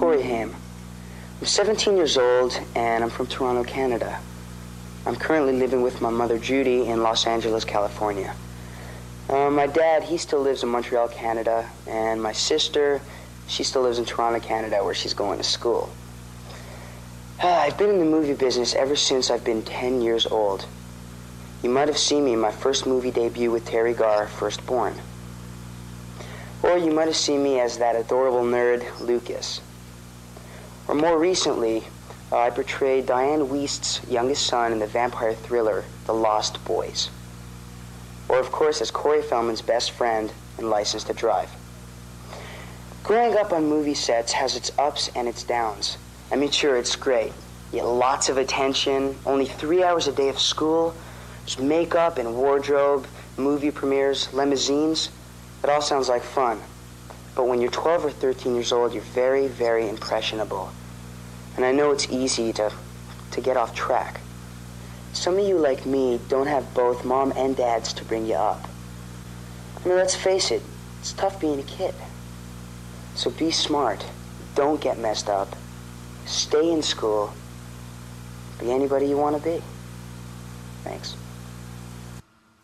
Corey Haim. I'm 17 years old, and I'm from Toronto, Canada. I'm currently living with my mother, Judy, in Los Angeles, California. My dad, he still lives in Montreal, Canada, and my sister, she still lives in Toronto, Canada, where she's going to school. I've been in the movie business ever since I've been 10 years old. You might have seen me in my first movie debut with Terry Garr, Firstborn. Or you might have seen me as that adorable nerd, Lucas. Or more recently, I portrayed Diane Wiest's youngest son in the vampire thriller, The Lost Boys. Or, of course, as Corey Feldman's best friend in License to Drive. Growing up on movie sets has its ups and its downs. I mean, sure, it's great. You get lots of attention, only 3 hours a day of school, there's makeup and wardrobe, movie premieres, limousines. It all sounds like fun. But when you're 12 or 13 years old, you're very, very impressionable. And I know it's easy to get off track. Some of you, like me, don't have both mom and dads to bring you up. I mean, let's face it, it's tough being a kid. So be smart, don't get messed up, stay in school, be anybody you want to be. Thanks.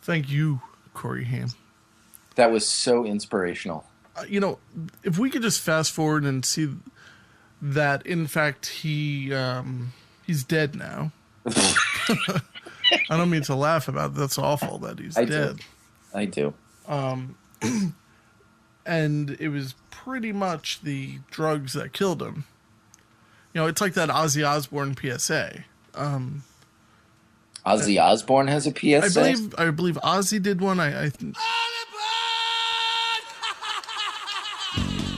Thank you, Corey Haim. That was so inspirational. If we could just fast forward and see that, in fact, he's dead now. I don't mean to laugh about it. That's awful that he's dead. I do. And it was pretty much the drugs that killed him. It's like that Ozzy Osbourne PSA. Ozzy Osbourne has a PSA? I believe Ozzy did one.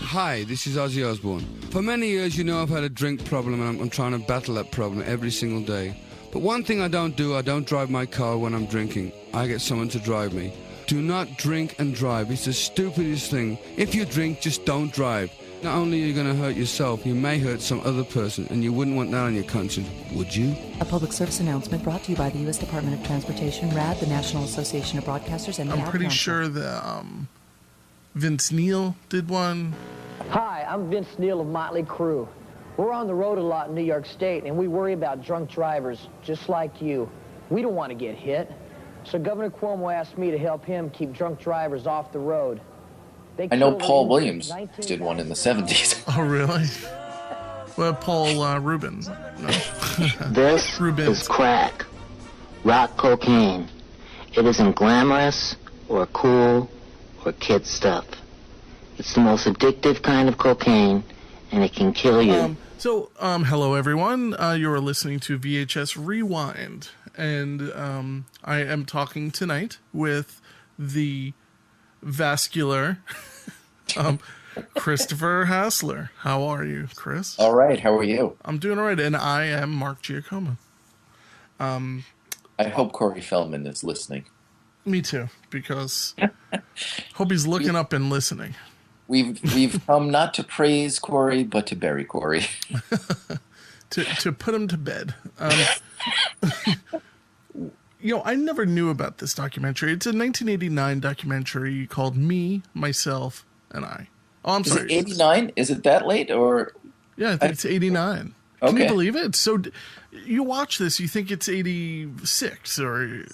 Hi, this is Ozzy Osbourne. For many years, I've had a drink problem, and I'm trying to battle that problem every single day. But one thing I don't drive my car when I'm drinking. I get someone to drive me. Do not drink and drive. It's the stupidest thing. If you drink, just don't drive. Not only are you going to hurt yourself, you may hurt some other person, and you wouldn't want that on your conscience, would you? A public service announcement brought to you by the U.S. Department of Transportation, RAD, the National Association of Broadcasters, and the I'm pretty sure that Vince Neil did one. Hi, I'm Vince Neil of Motley Crue. We're on the road a lot in New York State, and we worry about drunk drivers, just like you. We don't want to get hit. So Governor Cuomo asked me to help him keep drunk drivers off the road. I know Paul Williams did one in the 70s. Oh, really? Well, Paul Rubin. No. This is crack. Rock cocaine. It isn't glamorous or cool or kid stuff. It's the most addictive kind of cocaine, and it can kill you. Hello, everyone. You are listening to VHS Rewind, and I am talking tonight with the vascular Christopher Hassler. How are you, Chris? All right. How are you? I'm doing all right, and I am Mark Giacomo. I hope Corey Feldman is listening. Me too, because hope he's looking up and listening. We've come not to praise Corey, but to bury Corey. to put him to bed. I never knew about this documentary. It's a 1989 documentary called Me, Myself, and I. Oh, I'm sorry. Is it 89? Is it that late? Or yeah, I think it's 89. Okay. Can you believe it? So you watch this, you think it's 86 or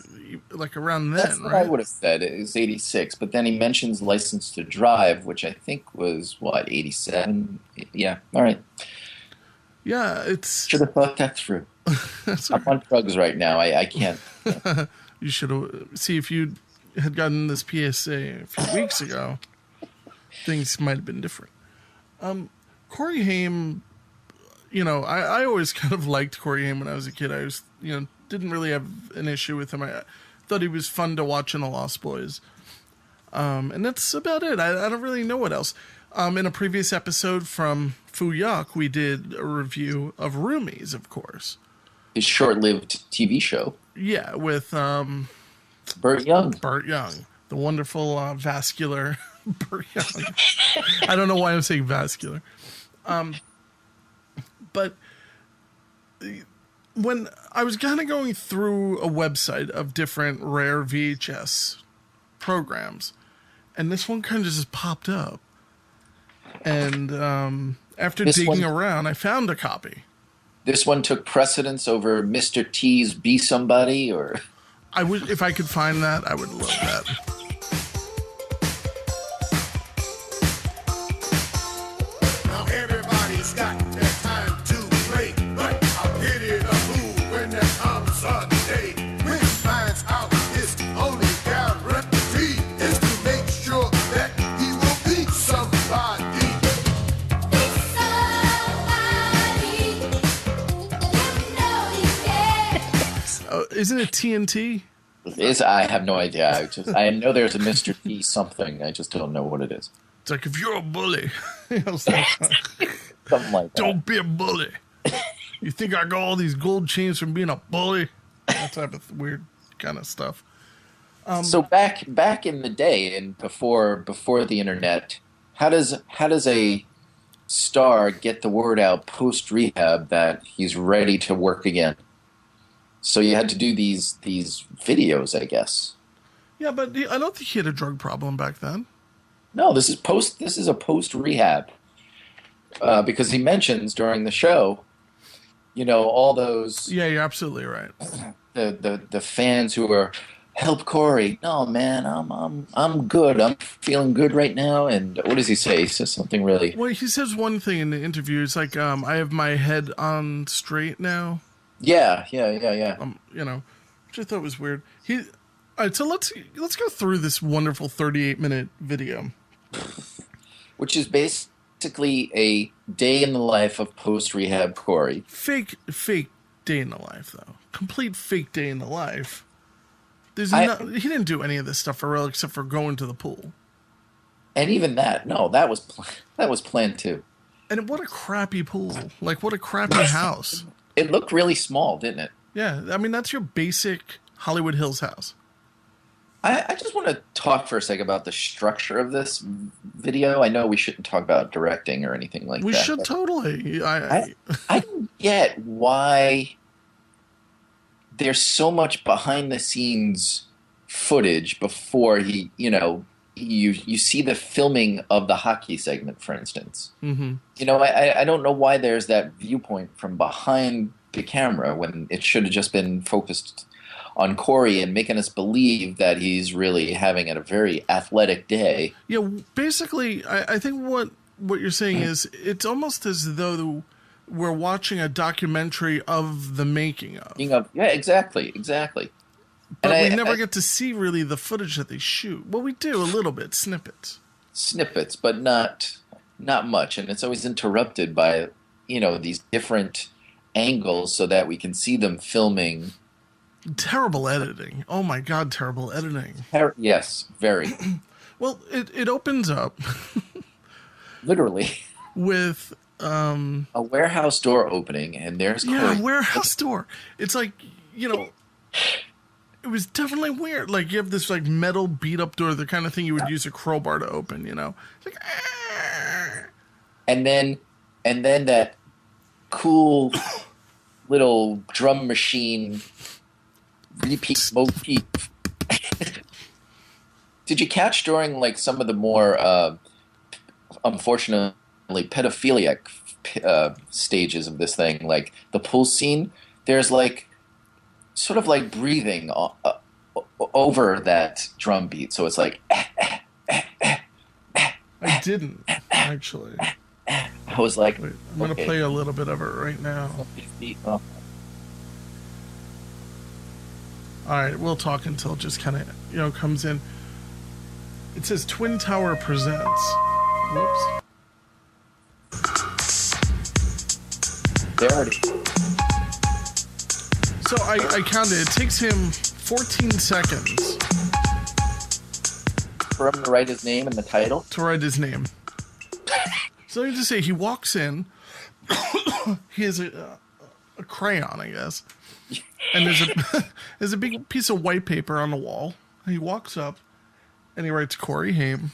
like around then, That's what I would have said. It was 86, but then he mentions License to Drive, which I think was, 87? Yeah, all right. Yeah, it's... Should have thought that through. I'm on drugs right now. I can't. You should have... See, if you had gotten this PSA a few weeks ago, things might have been different. Corey Haim... I always kind of liked Corey Haim when I was a kid. I was, didn't really have an issue with him. I thought he was fun to watch in The Lost Boys. And that's about it. I don't really know what else. In a previous episode from Foo Yuck, we did a review of Roomies, of course. His short-lived TV show. Yeah, with Burt Young. Burt Young. The wonderful vascular Burt Young. I don't know why I'm saying vascular. But when I was kind of going through a website of different rare VHS programs, and this one kind of just popped up. And After digging around, I found a copy. This one took precedence over Mr. T's Be Somebody, or I would, if I could find that, I would love that. Now everybody's got their time to play, but I'll hit it a move when there comes a day when he finds out his only guarantee is to make sure that he will be somebody. Isn't it TNT? I have no idea. I know there's a Mr. T something. I just don't know what it is. It's like, if you're a bully, Something like that. don't be a bully. You think I got all these gold chains from being a bully? That type of weird kind of stuff. So back in the day and before the internet, how does a star get the word out post rehab that he's ready to work again? So you had to do these videos, I guess. Yeah, but I don't think he had a drug problem back then. No, this is a post rehab, because he mentions during the show, all those. Yeah, you're absolutely right. The fans who are, help Corey. No, man, I'm good. I'm feeling good right now. And what does he say? He says something really. Well, he says one thing in the interview. It's like, I have my head on straight now. Yeah. Which I thought was weird. All right, so let's go through this wonderful 38-minute video, which is basically a day in the life of post rehab Corey. Fake day in the life, though. Complete fake day in the life. He didn't do any of this stuff for real, except for going to the pool. And even that, no, that was planned too. And what a crappy pool! Like, what a crappy house. It looked really small, didn't it? Yeah, I mean, that's your basic Hollywood Hills house. I just want to talk for a second about the structure of this video. I know we shouldn't talk about directing or anything like that. We should totally. I don't get why there's so much behind-the-scenes footage before you see the filming of the hockey segment, for instance. Mm-hmm. I don't know why there's that viewpoint from behind the camera when it should have just been focused on Corey and making us believe that he's really having a very athletic day. Yeah, basically, I think what you're saying is it's almost as though we're watching a documentary of the making of. Yeah, exactly. But we never get to see really the footage that they shoot. Well, we do a little bit, snippets, but not much, and it's always interrupted by these different angles so that we can see them filming. Terrible editing. Oh my God, terrible editing. Yes, very. Well, it opens up literally with a warehouse door opening, and there's Corey. Yeah, a warehouse door. It's like it was definitely weird. Like, you have this like metal beat up door, the kind of thing you would use a crowbar to open. It's like, and then that cool little drum machine repeat motif. Did you catch during like some of the more unfortunately pedophiliac stages of this thing, like the pool scene, there's like sort of like breathing over that drum beat, so it's like I didn't actually. I was like, wait, I'm gonna play a little bit of it right now. All right, we'll talk until it just kind of comes in. It says Twin Tower presents. Whoops. There it is. So I counted. It takes him 14 seconds for him to write his name in the title. To write his name. So let me just say, he walks in. He has a crayon, I guess. And there's a big piece of white paper on the wall. And he walks up and he writes Corey Haim,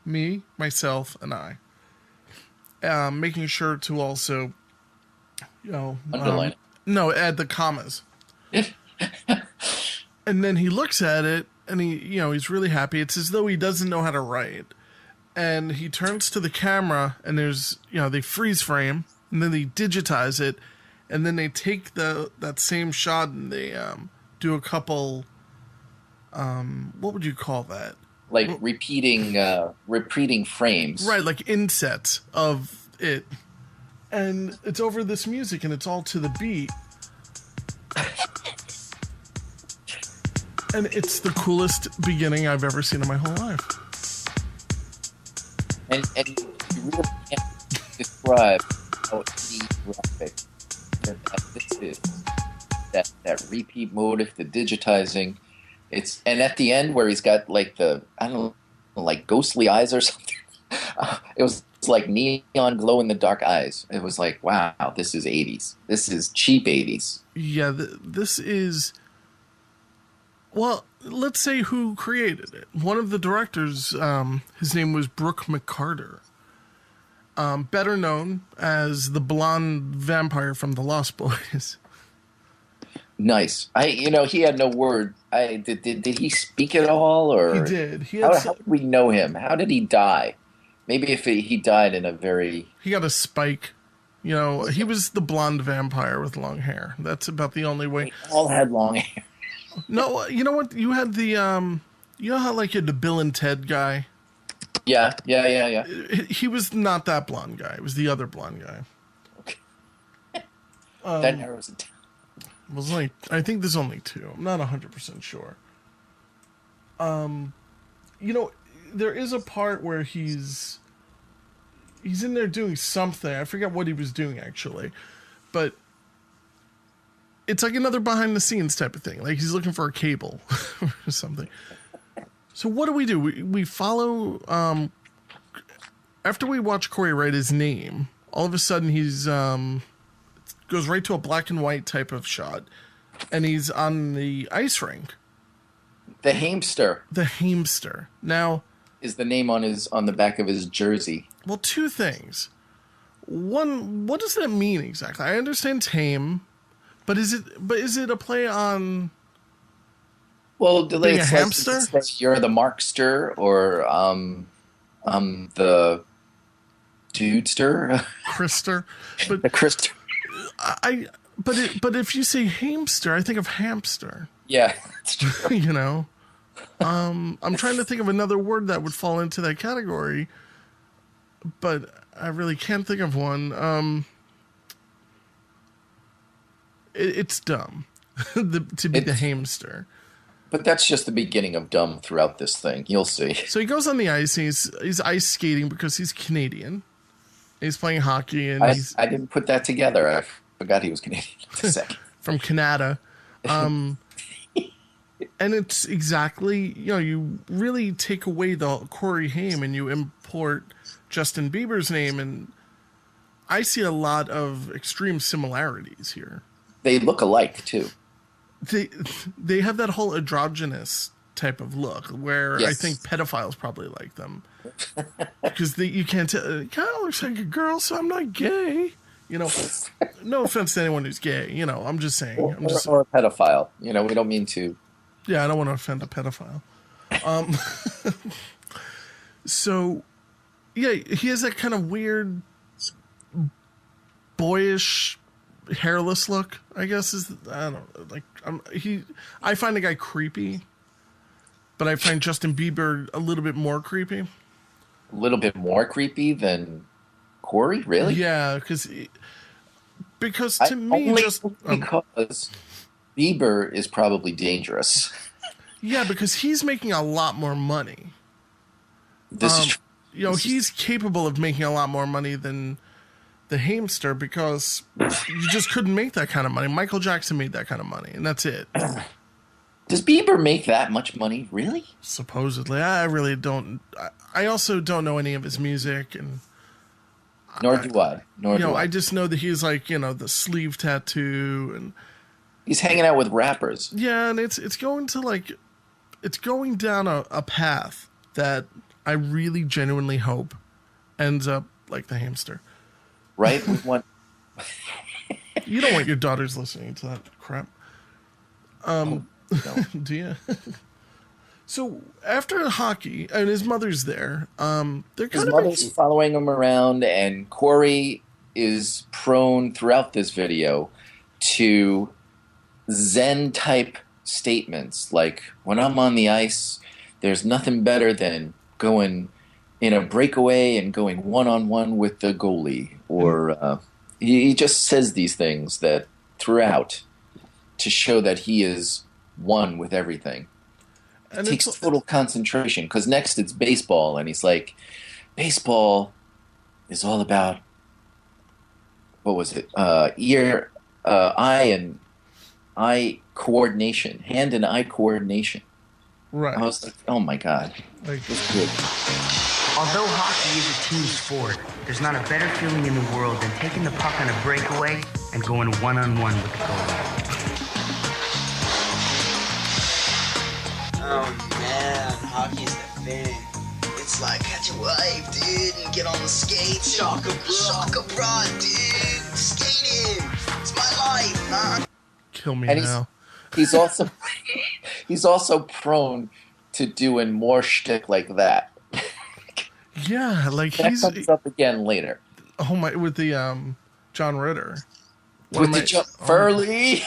me, myself, and I. Making sure to also, underline it. No, add the commas. And then he looks at it and he's really happy. It's as though he doesn't know how to write. and he turns to the camera, and there's, they freeze frame, and then they digitize it, and then they take that same shot and they do a couple, what would you call that? Like repeating frames. Right, like insets of it. And it's over this music, and it's all to the beat. And it's the coolest beginning I've ever seen in my whole life. And you really can't describe how graphic that this is. That repeat motive, the digitizing. And at the end where he's got like like ghostly eyes or something. It was like neon glow in the dark eyes. It was like, wow, this is 80s. This is cheap 80s. Yeah, this is... Well, let's say who created it. One of the directors, his name was Brooke McCarter. Better known as the blonde vampire from The Lost Boys. Nice. He had no word. Did he speak at all, or he did? How did we know him? How did he die? Maybe if he died in a very... He got a spike. He was the blonde vampire with long hair. That's about the only way. They all had long hair. No, you know what? You had the, you know how like you had the Bill and Ted guy? Yeah. He was not that blonde guy. It was the other blonde guy. Okay. That narrows it down. I think there's only two. I'm not 100% sure. There is a part where he's in there doing something. I forget what he was doing actually, but it's like another behind the scenes type of thing. Like he's looking for a cable or something. So what do? We follow, after we watch Corey write his name, all of a sudden he's, goes right to a black and white type of shot, and he's on the ice rink. The Hamster. The Hamster. Now, is the name on the back of his jersey. Well, two things. One, what does that mean exactly? I understand tame, but is it a play on being a hamster? You're the Markster, or the Dudester. Krister. But the Krister. But if you say hamster, I think of hamster. Yeah, that's true. I'm trying to think of another word that would fall into that category, but I really can't think of one. It's dumb to be the hamster. But that's just the beginning of dumb throughout this thing. You'll see. So he goes on the ice, and he's ice skating because he's Canadian. He's playing hockey, and I didn't put that together. I forgot he was Canadian for a second. From Canada. And it's exactly, you really take away the Corey Haim and you import Justin Bieber's name, and I see a lot of extreme similarities here. They look alike, too. They have that whole androgynous type of look where yes. I think pedophiles probably like them. Because you can't tell, it kind of looks like a girl, so I'm not gay. No offense to anyone who's gay. I'm just saying. Or a pedophile. We don't mean to. Yeah, I don't want to offend a pedophile. So, yeah, he has that kind of weird, boyish, hairless look. I guess I don't know. I find the guy creepy, but I find Justin Bieber a little bit more creepy. A little bit more creepy than Corey, really? Yeah, because to me, because Bieber is probably dangerous. Yeah, because he's making a lot more money. This is true. He's capable of making a lot more money than the hamster because you just couldn't make that kind of money. Michael Jackson made that kind of money, and that's it. Does Bieber make that much money, really? Supposedly. I really don't. I also don't know any of his music, and nor do I. I just know that he's like, the sleeve tattoo, and he's hanging out with rappers. Yeah, and it's going down a path that I really genuinely hope ends up like the hamster. Right? We want. You don't want your daughters listening to that crap. No. Do you? So after hockey, and his mother's there, they're His kind of mother's following him around, and Corey is prone throughout this video to Zen-type statements like, when I'm on the ice, there's nothing better than going in a breakaway and going one-on-one with the goalie. Or he just says these things that throughout to show that he is one with everything. and Takes total concentration, because next it's baseball, and he's like, baseball is all about, what was it, eye coordination, hand and eye coordination. right. I was like, oh my god, Like, that's good. Although hockey is a team sport, there's not a better feeling in the world than taking the puck on a breakaway and going one-on-one with the goalie. Oh man, hockey's the thing. It's like catch a wave, dude, and get on the skates. Shaka bra, dude. Skating. It's my life, man. kill me And now. he's also prone to doing more shtick like that. Yeah, like That he's comes up again later. oh my with the John Ritter. With the Furley.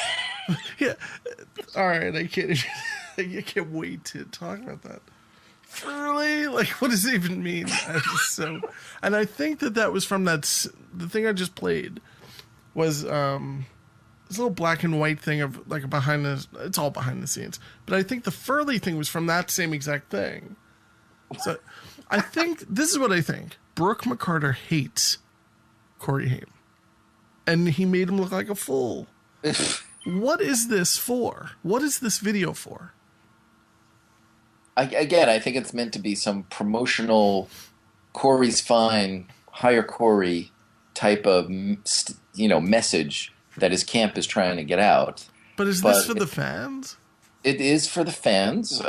Yeah. All right, I can't wait to talk about that. Really? Like, what does it even mean? And I think that was from the thing I just played was this little black and white thing of like it's all behind the scenes. But I think the Furley thing was from that same exact thing. So I think this is what I think. Brooke McCarter hates Corey Haim, and he made him look like a fool. What is this for? What is this video for? I think it's meant to be some promotional Corey's fine, hire Corey type of message that his camp is trying to get out. But is this for the fans? It is for the fans.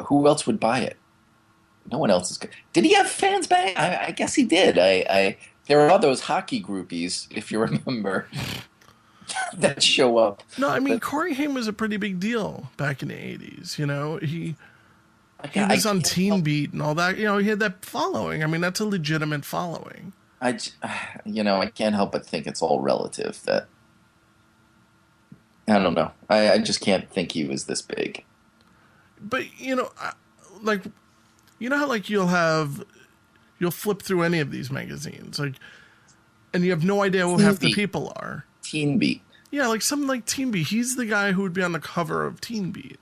Who else would buy it? No one else is. Did he have fans back? I guess he did. There are all those hockey groupies, if you remember, that show up. No, I mean, Corey Haim was a pretty big deal back in the 80s. You know, he was on Teen Beat and all that. You know, he had that following. I mean, that's a legitimate following. I can't help but think it's all relative. That I don't know. I just can't think he was this big. But like, you know how like you'll flip through any of these magazines, like, and you have no idea who half the people are. Teen Beat. Yeah, like something like Teen Beat. He's the guy who would be on the cover of Teen Beat.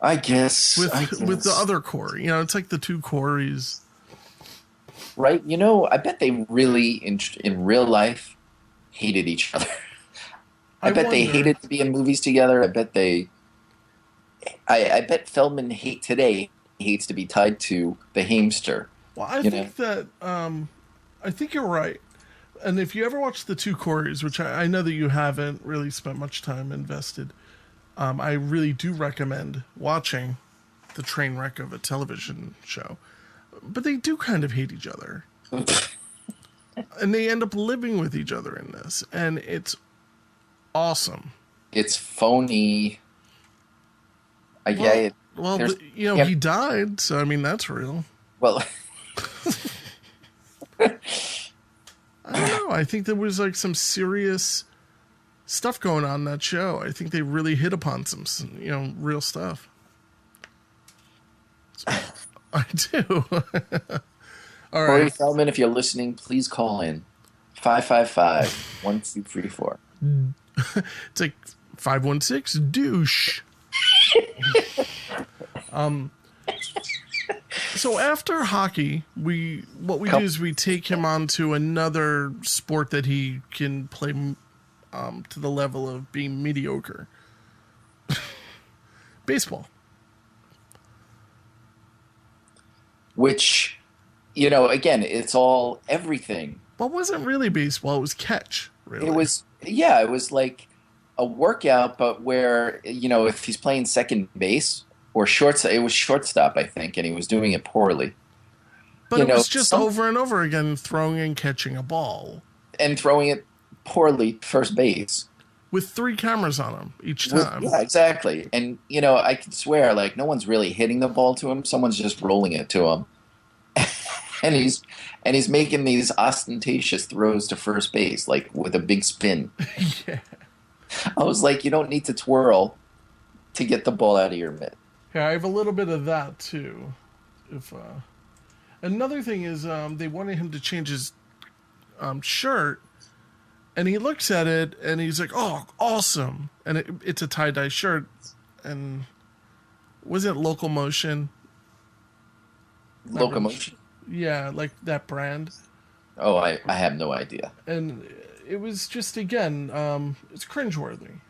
I guess. With the other Corey. You know, it's like the two Coreys. Right? I bet they really, in real life, hated each other. I bet they hated to be in movies together. I bet Feldman hates to be tied to the Haimster. Well, I think that, I think you're right. And if you ever watch the two Coreys, which I know that you haven't really spent much time invested, I really do recommend watching the train wreck of a television show. But they do kind of hate each other. And they end up living with each other in this. And it's awesome. It's phony. He died, so I mean, that's real. Well, I don't know. I think there was like some serious stuff going on in that show. I think they really hit upon some real stuff. So, I do. All right. Corey Feldman, if you're listening, please call in 555-1234. It's like 516 douche. So after hockey, what we do is we take him on to another sport that he can play to the level of being mediocre. Baseball. Which, again, it's all everything. Well, it wasn't really baseball. It was catch, really. It was like a workout, but where, if he's playing second base or shortstop, it was shortstop, I think, and he was doing it poorly. But it was just over and over again, throwing and catching a ball. And throwing it poorly first base. with 3 cameras on him each Well, time. yeah, exactly. And, you know, I can swear, like, no one's really hitting the ball to him. Someone's just rolling it to him. and he's making these ostentatious throws to first base, like, with a big spin. Yeah. I was like, you don't need to twirl to get the ball out of your mitt. Yeah, I have a little bit of that, too. Another thing is they wanted him to change his shirt, and he looks at it, and he's like, oh, awesome. And it's a tie-dye shirt, and was it Locomotion? Locomotion? Yeah, like that brand. Oh, I have no idea. And it was just, again, it's cringeworthy.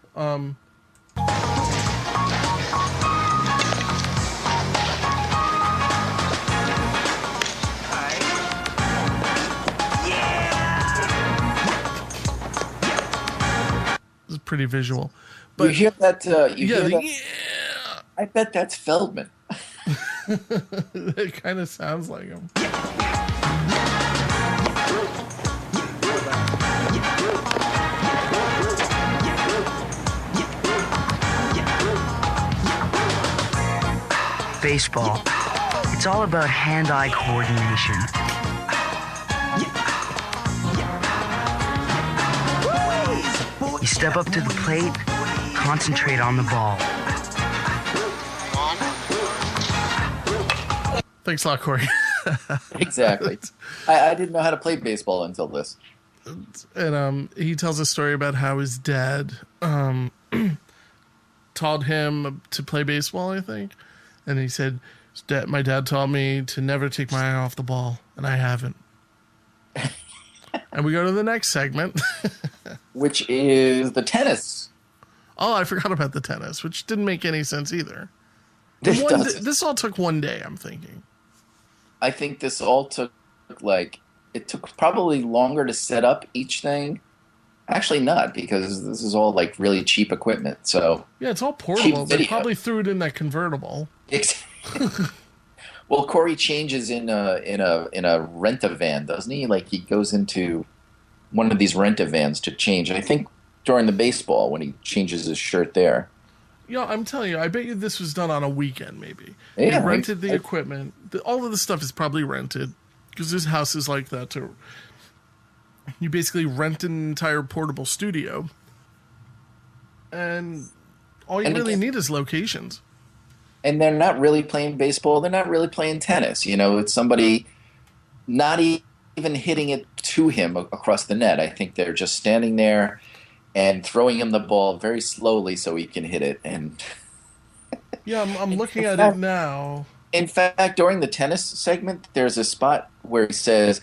It's pretty visual. But you hear that? yeah. I bet that's Feldman. It kind of sounds like him. Baseball. It's all about hand-eye coordination. You step up to the plate, concentrate on the ball. Thanks a lot, Corey. Exactly. I didn't know how to play baseball until this. And he tells a story about how his dad taught him to play baseball, I think. And he said, my dad taught me to never take my eye off the ball, and I haven't. And we go to the next segment. Which is the tennis. Oh, I forgot about the tennis, which didn't make any sense either. This all took one day, I'm thinking. I think this all took, it took probably longer to set up each thing. Actually not, because this is all, really cheap equipment, so... Yeah, it's all portable. They probably threw it in that convertible. Well, Corey changes in a rent-a-van, doesn't he? Like, he goes into one of these rent-a-vans to change. I think during the baseball, when he changes his shirt there. Yeah, I'm telling you, I bet you this was done on a weekend, maybe. Yeah, he rented the equipment. All of the stuff is probably rented, because this house is like that, too. You basically rent an entire portable studio, and all you really need is locations. And they're not really playing baseball. They're not really playing tennis. You know, it's somebody not even hitting it to him across the net. I think they're just standing there and throwing him the ball very slowly so he can hit it. And yeah, I'm looking at it now. In fact, during the tennis segment, there's a spot where he says,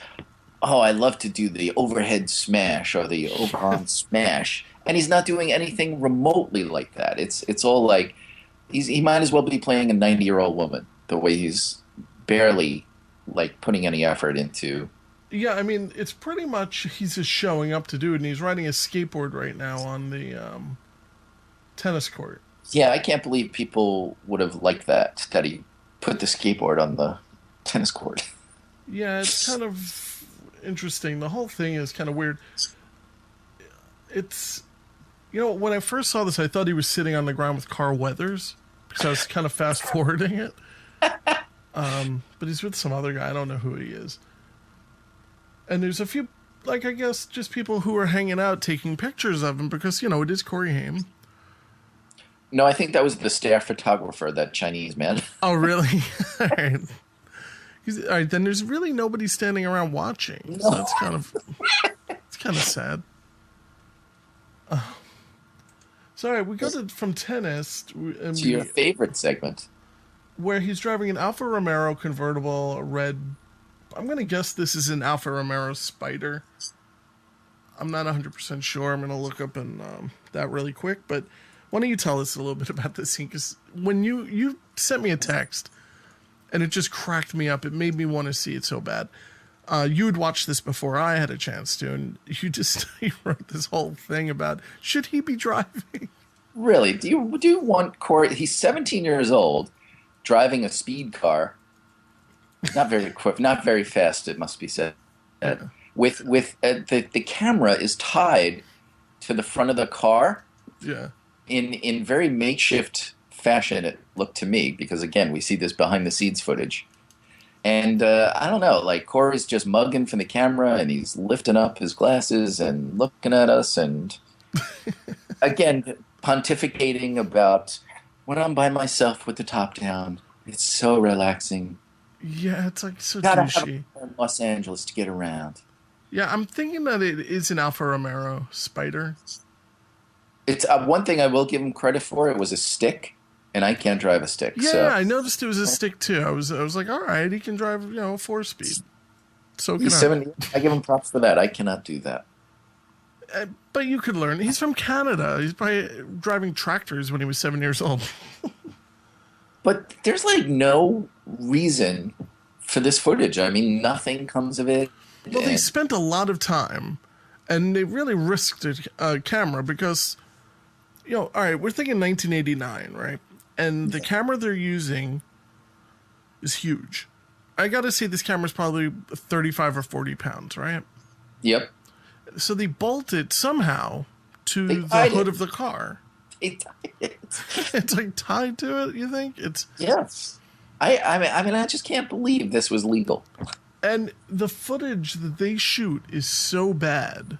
oh, I love to do the overhead smash or the overarm smash. And he's not doing anything remotely like that. It's all like... He might as well be playing a 90-year-old woman, the way he's barely, putting any effort into... Yeah, I mean, it's pretty much he's just showing up to do it, and he's riding a skateboard right now on the tennis court. Yeah, I can't believe people would have liked that he put the skateboard on the tennis court. Yeah, it's kind of interesting. The whole thing is kind of weird. It's... You know, when I first saw this, I thought he was sitting on the ground with Carl Weathers, because I was kind of fast-forwarding it. But he's with some other guy. I don't know who he is. And there's a few, I guess, just people who are hanging out taking pictures of him, because, it is Corey Haim. No, I think that was the staff photographer, that Chinese man. Oh, really? All right. All right, then there's really nobody standing around watching. No. So it's kind of sad. So, all right, we go from tennis to your favorite segment, where he's driving an Alfa Romero convertible, a red. I'm going to guess this is an Alfa Romero Spider. I'm not 100% sure. I'm going to look up that really quick. But why don't you tell us a little bit about this scene? Because when you sent me a text, and it just cracked me up. It made me want to see it so bad. You had watched this before I had a chance to, and you wrote this whole thing about, should he be driving? Really? Do you want Corey? He's 17 years old, driving a speed car. Not very quick, not very fast, it must be said. Yeah. With the camera is tied to the front of the car, Yeah. In very makeshift fashion, it looked to me, because again, we see this behind the scenes footage. And I don't know, like Corey's just mugging from the camera, and he's lifting up his glasses and looking at us, and again, pontificating about when I'm by myself with the top down. It's so relaxing. Yeah, it's like so Gotta douchey. have Los Angeles to get around. Yeah, I'm thinking that it is an Alfa Romero Spider. It's one thing I will give him credit for. It was a stick, and I can't drive a stick. Yeah, so. I noticed it was a stick too. I was like, all right, he can drive, 4-speed. So can He's I. 70. I give him props for that. I cannot do that. But you could learn. He's from Canada. He's probably driving tractors when he was 7 years old. But there's like no reason for this footage. I mean, nothing comes of it. Well, they spent a lot of time, and they really risked a camera because, all right, we're thinking 1989, right? And the camera they're using is huge. I got to say this camera's probably 35 or 40 pounds, right? Yep. So they bolted somehow to the hood of the car. It's like tied to it, you think? Yes. I mean, I just can't believe this was legal. And the footage that they shoot is so bad.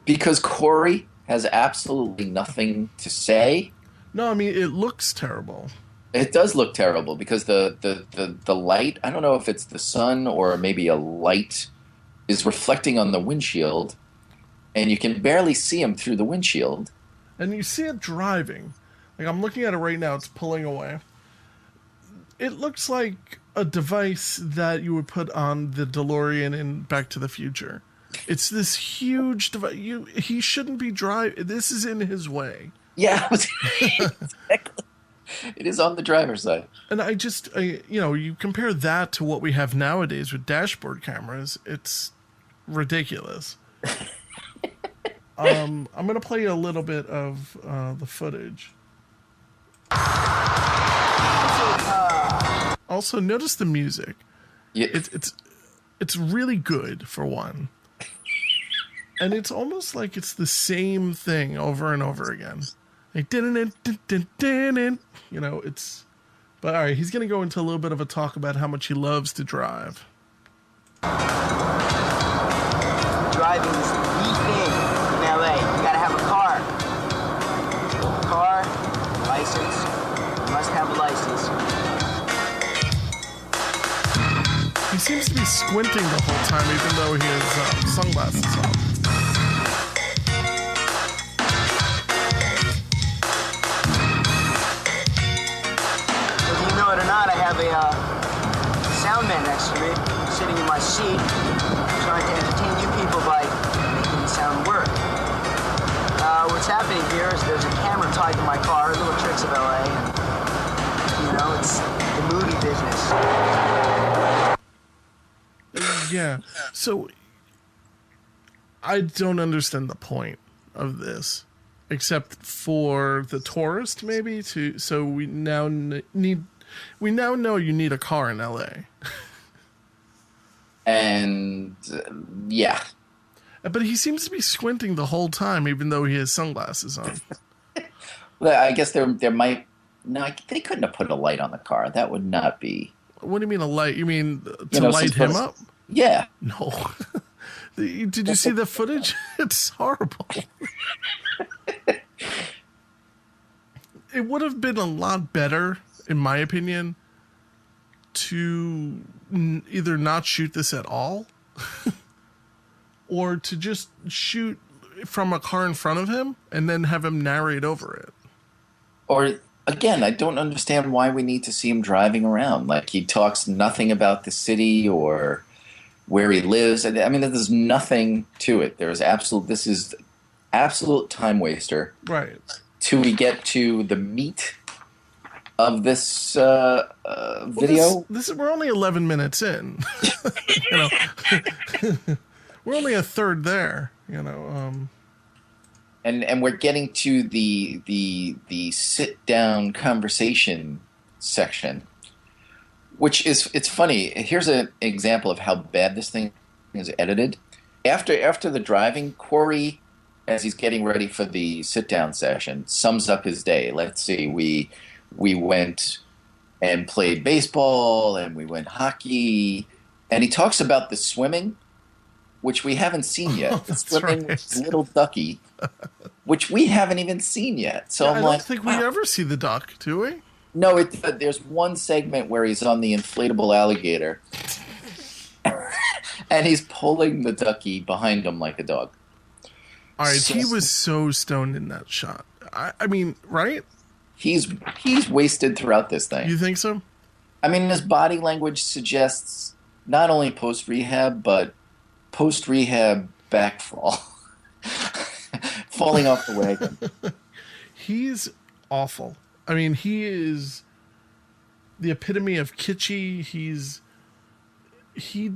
Because Corey has absolutely nothing to say. No, I mean, it looks terrible. It does look terrible because the light, I don't know if it's the sun or maybe a light, is reflecting on the windshield, and you can barely see him through the windshield. And you see it driving. Like, I'm looking at it right now. It's pulling away. It looks like a device that you would put on the DeLorean in Back to the Future. It's this huge device. He shouldn't be driving. This is in his way. Yeah, exactly. It is on the driver's side. And you compare that to what we have nowadays with dashboard cameras. It's ridiculous. I'm going to play a little bit of the footage. Also, notice the music. Yeah. It's really good, for one. And it's almost like it's the same thing over and over again. Like, it's... But all right, he's going to go into a little bit of a talk about how much he loves to drive. Driving is the thing in LA. You gotta have a car. License. You must have a license. He seems to be squinting the whole time, even though he has sunglasses on. Whether you know it or not, I have a sound man next to me, sitting in my seat, trying to entertain you people by making the sound work. What's happening here is there's a camera tied to my car, little tricks of LA, and, it's the movie business. Yeah, so I don't understand the point of this, except for the tourist, maybe. So we now know you need a car in LA. And yeah. But he seems to be squinting the whole time, even though he has sunglasses on. Well, I guess there might... No, they couldn't have put a light on the car. That would not be... What do you mean a light? You mean to light him up? Yeah. No. Did you see the footage? It's horrible. It would have been a lot better, in my opinion, to either not shoot this at all or to just shoot from a car in front of him and then have him narrate over it. Or, again, I don't understand why we need to see him driving around. Like, he talks nothing about the city or where he lives. I mean, there's nothing to it. This is absolute time waster. Right. Till we get to the meat of this video. We're only 11 minutes in. We're only a third there, And we're getting to the sit down conversation section, which it's funny. Here's an example of how bad this thing is edited. After the driving, Corey as he's getting ready for the sit-down session, sums up his day. Let's see, we went and played baseball, and we went hockey, and he talks about the swimming, which we haven't seen yet. The swimming with little ducky, which we haven't even seen yet. So I don't think we ever see the duck, do we? No, there's one segment where he's on the inflatable alligator, and he's pulling the ducky behind him like a dog. All right, he was so stoned in that shot. I mean, right? He's wasted throughout this thing. You think so? I mean, his body language suggests not only post-rehab, but post-rehab backfall. Falling off the wagon. He's awful. I mean, he is the epitome of kitschy. He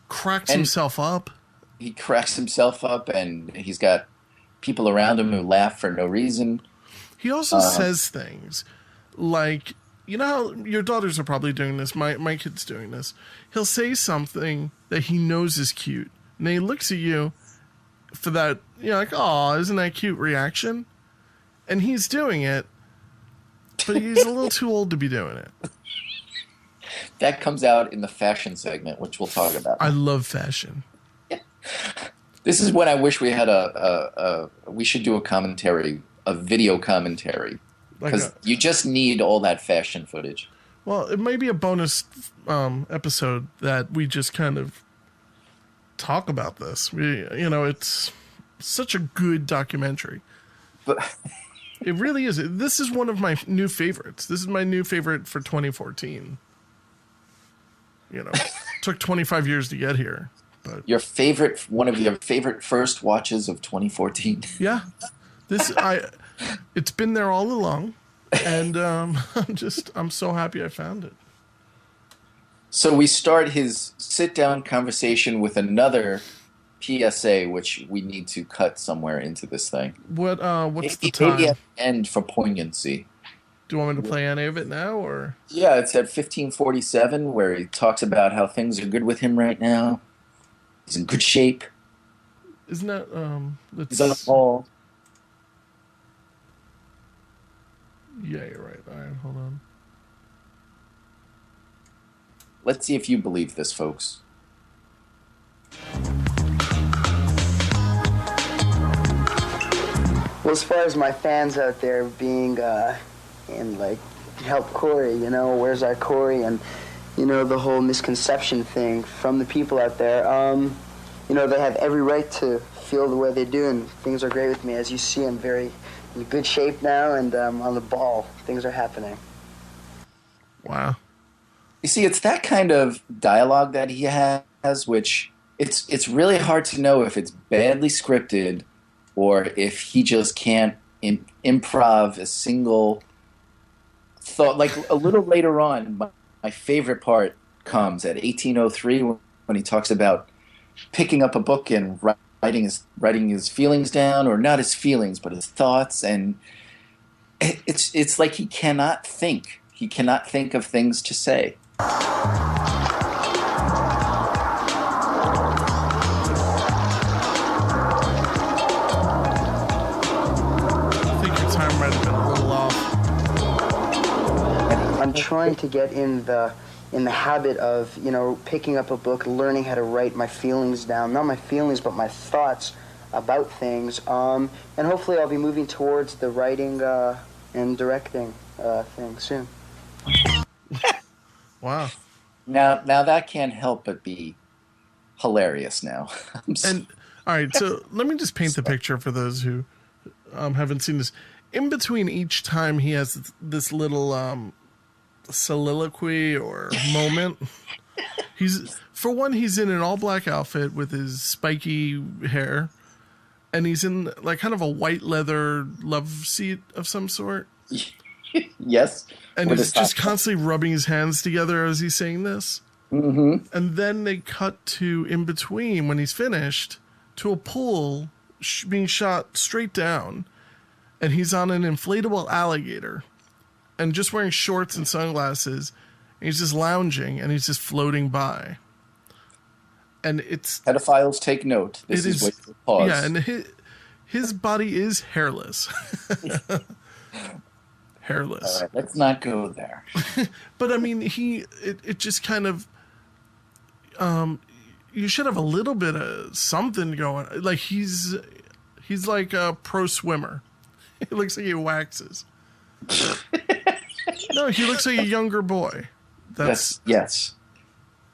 cracks himself up. He cracks himself up, and he's got people around him who laugh for no reason. He also says things like, you know how your daughters are probably doing this, my kid's doing this. He'll say something that he knows is cute, and then he looks at you for that, like, oh, isn't that cute reaction? And he's doing it, but he's a little too old to be doing it. That comes out in the fashion segment, which we'll talk about. I love fashion. Yeah. This is when I wish we had we should do a video commentary. Because you just need all that fashion footage. Well, it may be a bonus episode that we just kind of talk about this. It's such a good documentary. But it really is. This is one of my new favorites. This is my new favorite for 2014. Took 25 years to get here. But one of your favorite first watches of 2014. Yeah. It's been there all along, and I'm so happy I found it. So we start his sit-down conversation with another PSA, which we need to cut somewhere into this thing. What's the time? Maybe at the end for poignancy. Do you want me to play any of it now, or? Yeah, it's at 15:47, where he talks about how things are good with him right now. He's in good shape. Isn't that he's on the ball. Yeah, you're right. All right, hold on. Let's see if you believe this, folks. Well, as far as my fans out there being help Corey, where's our Corey, and the whole misconception thing from the people out there, they have every right to feel the way they do, and things are great with me. As you see, I'm very in good shape now, and on the ball. Things are happening. Wow. You see, it's that kind of dialogue that he has, which it's really hard to know if it's badly scripted or if he just can't improv a single thought. Like a little later on, my favorite part comes at 1803 when he talks about picking up a book and writing his feelings down, or not his feelings, but his thoughts, and it's like he cannot think. He cannot think of things to say. I think your time might have been a little off. I'm trying to get in the habit of, picking up a book, learning how to write my feelings down. Not my feelings, but my thoughts about things. And hopefully I'll be moving towards the writing and directing thing soon. Wow. Now that can't help but be hilarious now. And all right, so let me just paint the picture for those who haven't seen this. In between each time he has this little soliloquy or moment. He's in an all black outfit with his spiky hair, and he's in like kind of a white leather love seat of some sort. Yes. And he's just constantly rubbing his hands together as he's saying this. Mm-hmm. And then they cut to in between when he's finished to a pool being shot straight down, and he's on an inflatable alligator and just wearing shorts and sunglasses. And he's just lounging and he's just floating by. And it's pedophiles take note. This is what you pause. Yeah, and his body is hairless. Hairless. All right, let's not go there. But I mean, it just kind of, you should have a little bit of something going. Like he's like a pro swimmer. He looks like he waxes. No, he looks like a younger boy. Yes.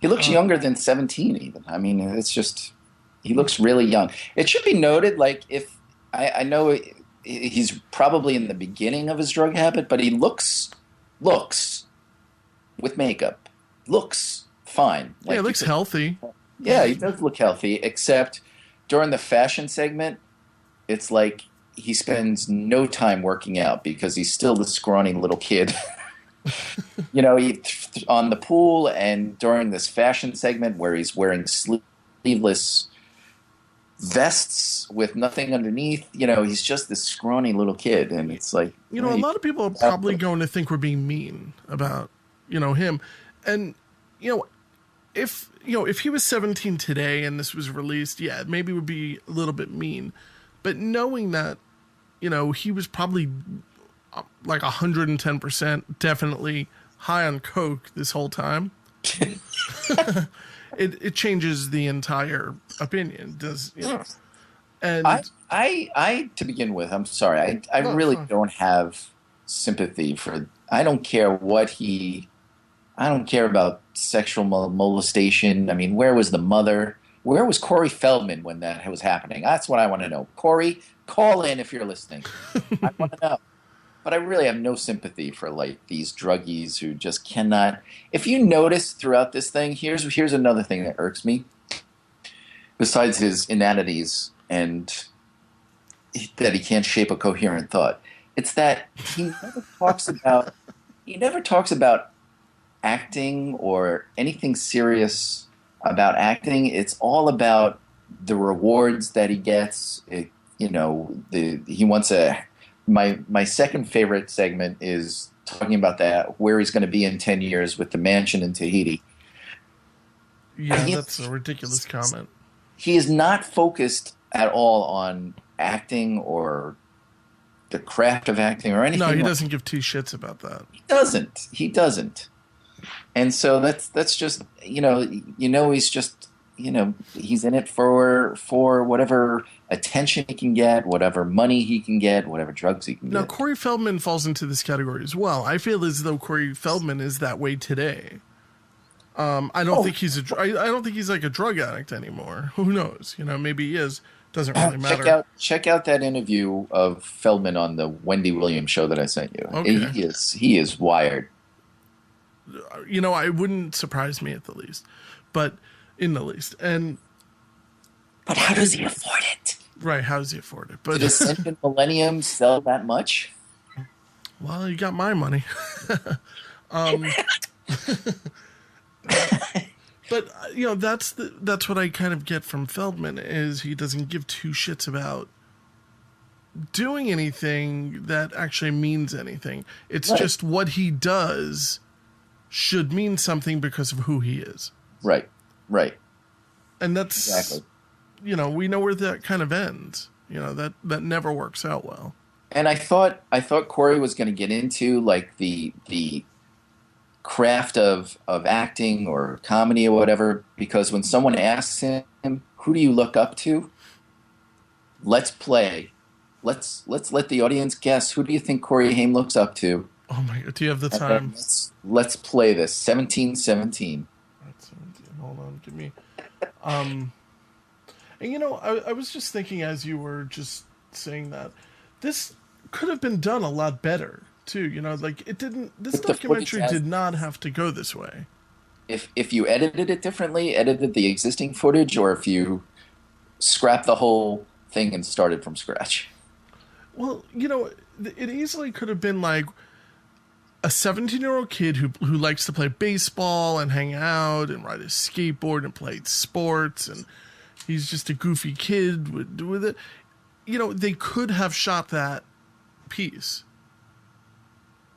He looks younger than 17 even. I mean, it's just, he looks really young. It should be noted, like, if, I know he's probably in the beginning of his drug habit, but he looks with makeup, looks fine. Like, yeah, he looks healthy. Yeah, he does look healthy, except during the fashion segment, it's like he spends no time working out because he's still the scrawny little kid. You know, on the pool and during this fashion segment where he's wearing sleeveless vests with nothing underneath, you know, he's just this scrawny little kid, and it's like, you know, a lot of people are probably going to think we're being mean about, you know, him. And, you know, if he was 17 today and this was released, yeah, maybe it would be a little bit mean. But knowing that, you know, he was probably like 110% definitely high on coke this whole time, it changes the entire opinion. Does, you know? And I to begin with, I'm sorry, I really don't have sympathy for. I don't care about sexual molestation. I mean, where was the mother? Where was Corey Feldman when that was happening? That's what I want to know. Corey, call in if you're listening. I want to know. But I really have no sympathy for, like, these druggies who just cannot. If you notice throughout this thing, here's another thing that irks me. Besides his inanities and that he can't shape a coherent thought, it's that he never talks about acting or anything serious about acting. It's all about the rewards that he gets. He wants a. My second favorite segment is talking about that, where he's going to be in 10 years with the mansion in Tahiti. Yeah, that's a ridiculous comment. He is not focused at all on acting or the craft of acting or anything. No, he doesn't give two shits about that. He doesn't. And so that's just, he's just, he's in it for whatever attention he can get, whatever money he can get, whatever drugs he can get. Now, Corey Feldman falls into this category as well. I feel as though Corey Feldman is that way today. I don't think he's I don't think he's like a drug addict anymore. Who knows? Maybe he is. Doesn't really matter. Check out that interview of Feldman on the Wendy Williams show that I sent you. Okay. He is wired. It wouldn't surprise me at the least, but in the least. But how does he afford it? Right, how does he afford it? But does Ascendant Millennium sell that much? Well, you got my money. But that's what I kind of get from Feldman, is he doesn't give two shits about doing anything that actually means anything. It's just what he does should mean something because of who he is. Right. And that's exactly. We know where that kind of ends. That never works out well. And I thought Corey was going to get into like the craft of acting or comedy or whatever, because when someone asks him, "Who do you look up to?" Let's play. Let's let the audience guess. Who do you think Corey Haim looks up to? Oh my God! Do you have the time? Let's play this. 1717. That's 17. Hold on, give me. And I was just thinking as you were just saying that this could have been done a lot better too. It didn't. This documentary did not have to go this way. If you edited it differently, edited the existing footage, or if you scrapped the whole thing and started from scratch. Well, it easily could have been like a 17-year-old kid who likes to play baseball and hang out and ride his skateboard and play sports, and he's just a goofy kid with it. They could have shot that piece,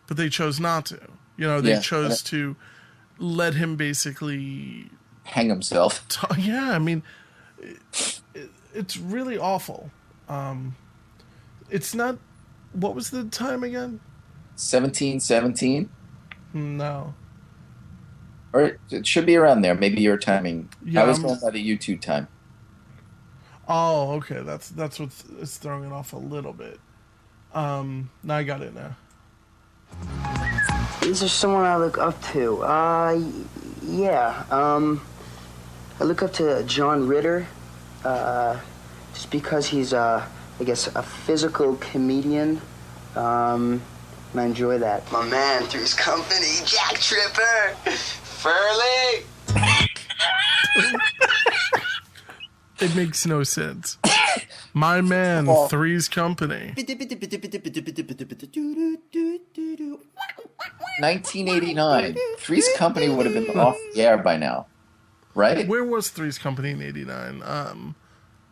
but they chose not to. They chose to let him basically hang himself. Yeah, I mean, it's really awful. It's not. What was the time again? 1717? No. Or it should be around there. Maybe your timing. Yeah, I was going by the YouTube time. Oh, okay. That's what is throwing it off a little bit. Now I got it now. Is there someone I look up to? Yeah. I look up to John Ritter, just because he's, I guess, a physical comedian. And I enjoy that. My man, Three's Company, Jack Tripper, Furley. It makes no sense. My man, Three's Company. 1989. Three's Company would have been off the air by now, right? Where was Three's Company in '89?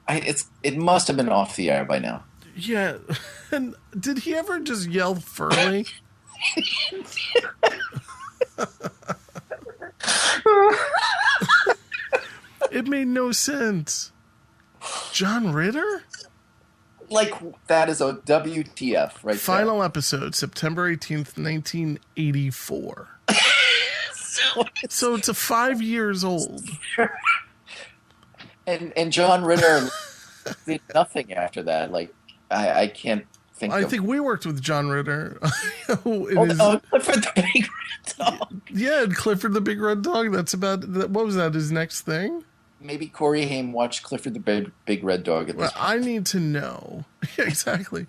It must have been off the air by now. Yeah, and did he ever just yell Furley? It made no sense. John Ritter? Like, that is a WTF right Final episode, September 18th, 1984. So it's a 5 years old. And John Ritter did nothing after that. Like, I can't think I of... think we worked with John Ritter. Clifford the Big Red Dog. Yeah, Clifford the Big Red Dog. That's about... What was that, his next thing? Maybe Corey Haim watched Clifford the Big Red Dog at this point. I need to know. Yeah, exactly.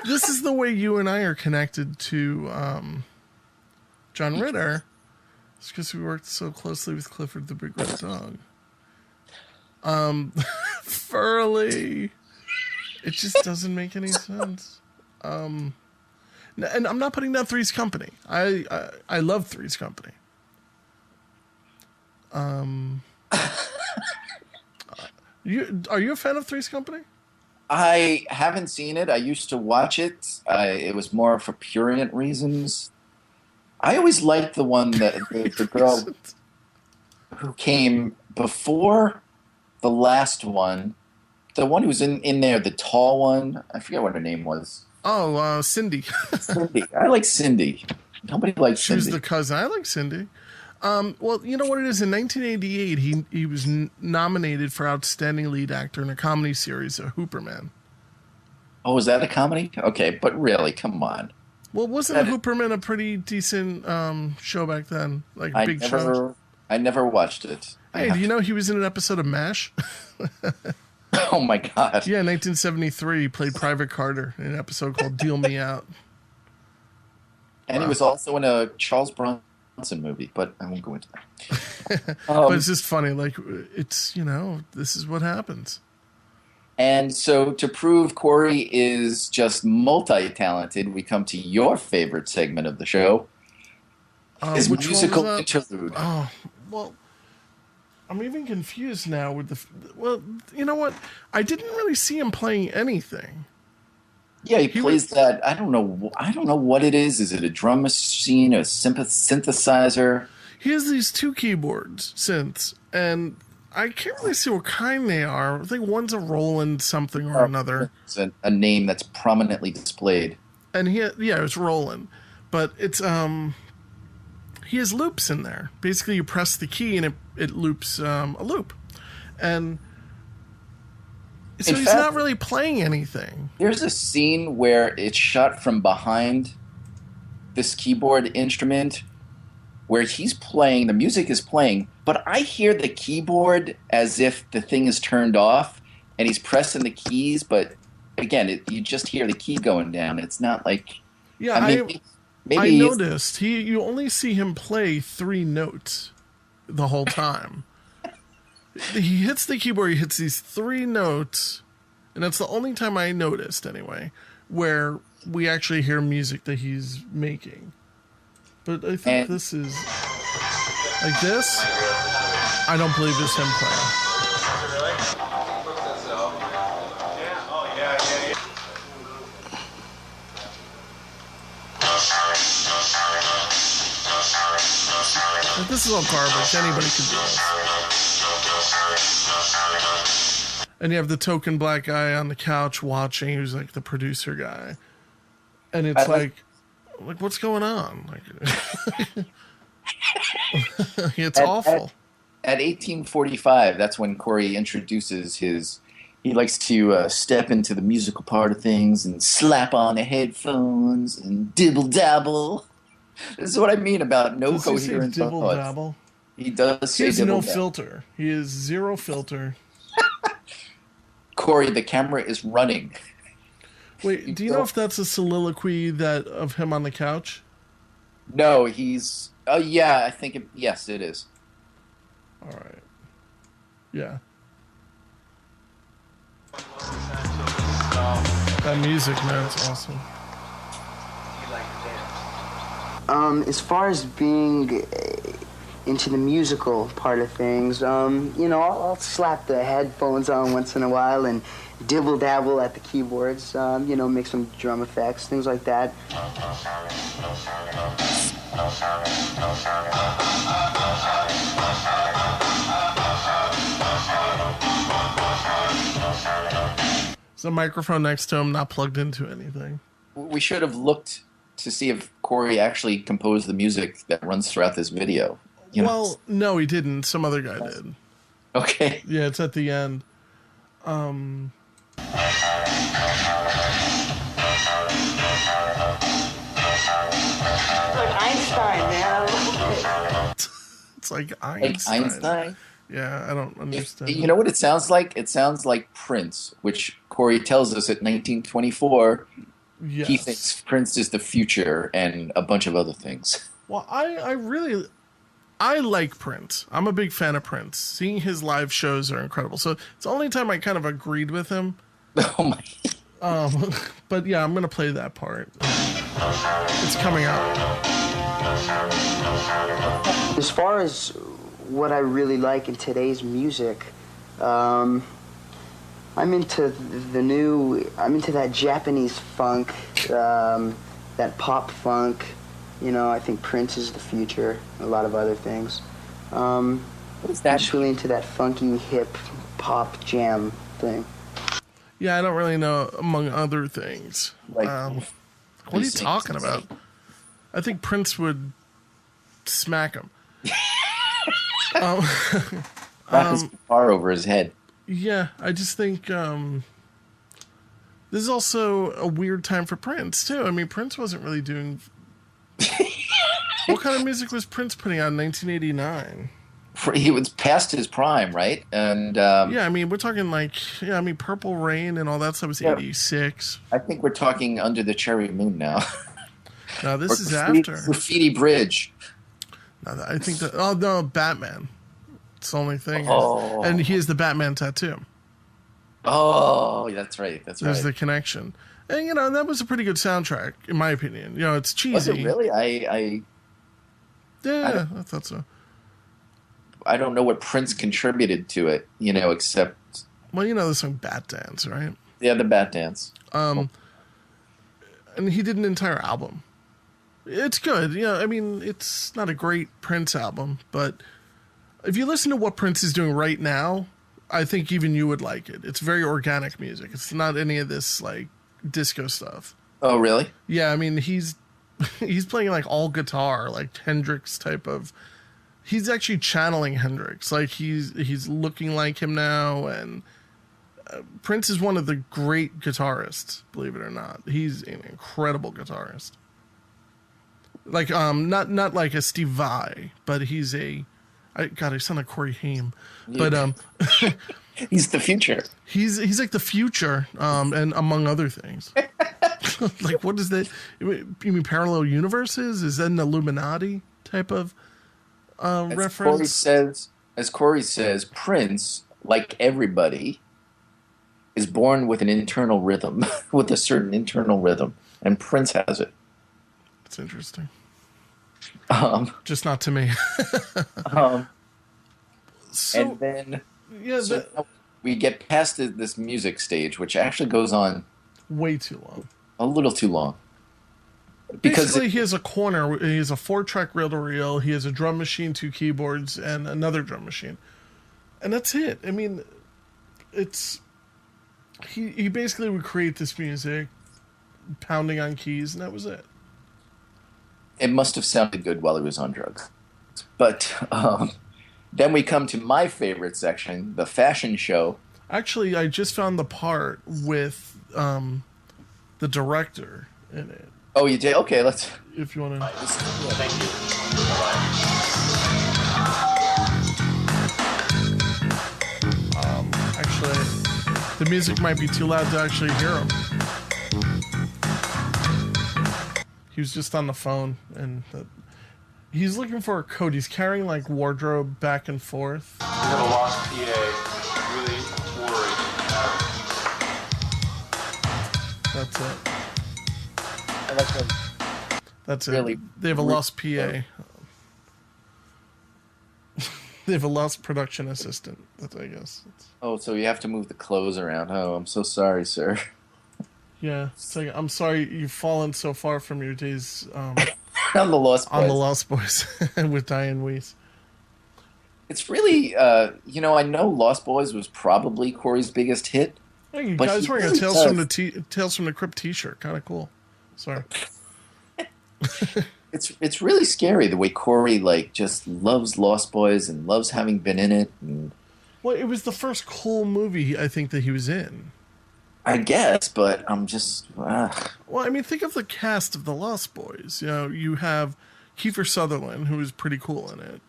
This is the way you and I are connected to John Ritter. It's because we worked so closely with Clifford the Big Red Dog. Furley. It just doesn't make any sense. And I'm not putting down Three's Company. I love Three's Company. Are you a fan of Three's Company? I haven't seen it. I used to watch it. It was more for prurient reasons. I always liked the one that the girl who came before the last one. The one who was in there, the tall one. I forget what her name was. Oh, Cindy. Cindy. I like Cindy. Nobody likes Cindy. She's the cousin. I like Cindy. Well, you know what it is? In 1988, he was nominated for Outstanding Lead Actor in a comedy series, Hooperman. Oh, is that a comedy? Okay, but really, come on. Well, wasn't Hooperman a pretty decent show back then? Like a big show? I never watched it. Hey, do you know he was in an episode of MASH? Oh, my God. Yeah, in 1973, he played Private Carter in an episode called Deal Me Out. And he was also in a Charles Bronson movie, but I won't go into that. But it's just funny. Like, it's, this is what happens. And so to prove Corey is just multi-talented, we come to your favorite segment of the show, his musical interlude. Oh, well, I'm even confused now with well, you know what? I didn't really see him playing anything. Yeah, he plays that. I don't know what it is. Is it a drum machine, a synthesizer? He has these two keyboards, synths, and I can't really see what kind they are. I think one's a Roland something or another. It's a name that's prominently displayed. And it's Roland, but it's he has loops in there. Basically, you press the key and it loops a loop, and so he's not really playing anything. There's a scene where it's shot from behind this keyboard instrument where he's playing, the music is playing, but I hear the keyboard as if the thing is turned off and he's pressing the keys, but again, you just hear the key going down. It's not like... Yeah, I noticed. You only see him play 3 notes the whole time. He hits the keyboard, he hits these 3 notes, and that's the only time I noticed, anyway, where we actually hear music that he's making. But I think this is... Like this, I don't believe it's him playing. Really? Like, this is all garbage. Anybody could do this. And you have the token black guy on the couch watching, who's like the producer guy. And it's like, what's going on? Like, it's awful. At 1845, that's when Corey introduces he likes to step into the musical part of things and slap on the headphones and dibble-dabble. This is what I mean about no coherent thoughts. Dibble-dabble? He does say He has no dibble-dabble. filter. He is zero filter. Corey, the camera is running. Wait, do you know if that's a soliloquy of him on the couch? No, he's... Oh, yeah, I think... yes, it is. All right. Yeah. That music, man, it's awesome. As far as being into the musical part of things, I'll slap the headphones on once in a while and dibble-dabble at the keyboards, make some drum effects, things like that. Is the microphone next to him not plugged into anything? We should have looked to see if Corey actually composed the music that runs throughout this video. Well, no, he didn't. Some other guy did. Okay. Yeah, it's at the end. Like Einstein, man. It's like Einstein. Like Einstein? Yeah, I don't understand. You know what it sounds like? It sounds like Prince, which Corey tells us at 1924 Yes. he thinks Prince is the future and a bunch of other things. Well, I like Prince. I'm a big fan of Prince. Seeing his live shows are incredible. So it's the only time I kind of agreed with him. Oh my. But yeah, I'm going to play that part. It's coming out. As far as what I really like in today's music, I'm into that Japanese funk, that pop funk. I think Prince is the future, a lot of other things. What is that? I'm just really into that funky hip pop jam thing. Yeah, I don't really know, among other things. Like, what are you talking about? I think Prince would smack him. Wrap his guitar over his head. Yeah, I just think this is also a weird time for Prince, too. I mean, Prince wasn't really doing... What kind of music was Prince putting out in 1989? He was past his prime, right? And yeah, I mean, we're talking Purple Rain and all that stuff was 86. I think we're talking Under the Cherry Moon now. No, this is after. Graffiti Bridge. No, I think that... Oh, no, Batman. It's the only thing. Oh. And he has the Batman tattoo. Oh, that's right. There's the connection. And, that was a pretty good soundtrack, in my opinion. It's cheesy. Was it really? I thought so. I don't know what Prince contributed to it, except... Well, the song Bat Dance, right? Yeah, the Bat Dance. And he did an entire album. It's good. I mean, it's not a great Prince album, but if you listen to what Prince is doing right now, I think even you would like it. It's very organic music. It's not any of this, disco stuff. Oh, really? Yeah, I mean, he's playing, all guitar, Hendrix type of... He's actually channeling Hendrix. He's looking like him now, and Prince is one of the great guitarists, believe it or not. He's an incredible guitarist. Not like a Steve Vai, but he's I sound like Corey Haim. But he's the future. He's like the future, and among other things. What is that? You mean parallel universes? Is that an Illuminati type of reference? As Corey says, Prince, like everybody, is born with an internal rhythm, with a certain internal rhythm, and Prince has it. It's interesting. Just not to me. And then we get past this music stage, which actually goes on way too long. A little too long. Basically, he has a corner. He has a 4-track reel-to-reel. He has a drum machine, 2 keyboards, and another drum machine. And that's it. I mean, it's he basically would create this music, pounding on keys, and that was it. It must have sounded good while he was on drugs. But then we come to my favorite section, the fashion show. Actually, I just found the part with the director in it. Oh, you did? Okay, let's... If you want to... Thank you. Actually, the music might be too loud to actually hear him. He was just on the phone, and he's looking for a coat. He's carrying, like, wardrobe back and forth. We have a lost PA. Really worried. That's it. I like them. That's Really, it. They have a lost PA. They have a lost production assistant. That's, I guess. Oh, so you have to move the clothes around. Oh, I'm so sorry, sir. Yeah, it's like, I'm sorry you've fallen so far from your days on the Lost Boys. On the Lost Boys with Diane Weiss. It's really, I know Lost Boys was probably Corey's biggest hit. Hey, you guys wearing a Tales from the Crypt t-shirt. Kind of cool. Sorry. It's really scary the way Corey just loves Lost Boys and loves having been in it. And... Well, it was the first cool movie I think that he was in. I guess, but I'm just... Well, I mean, think of the cast of the Lost Boys. You have Kiefer Sutherland, who is pretty cool in it.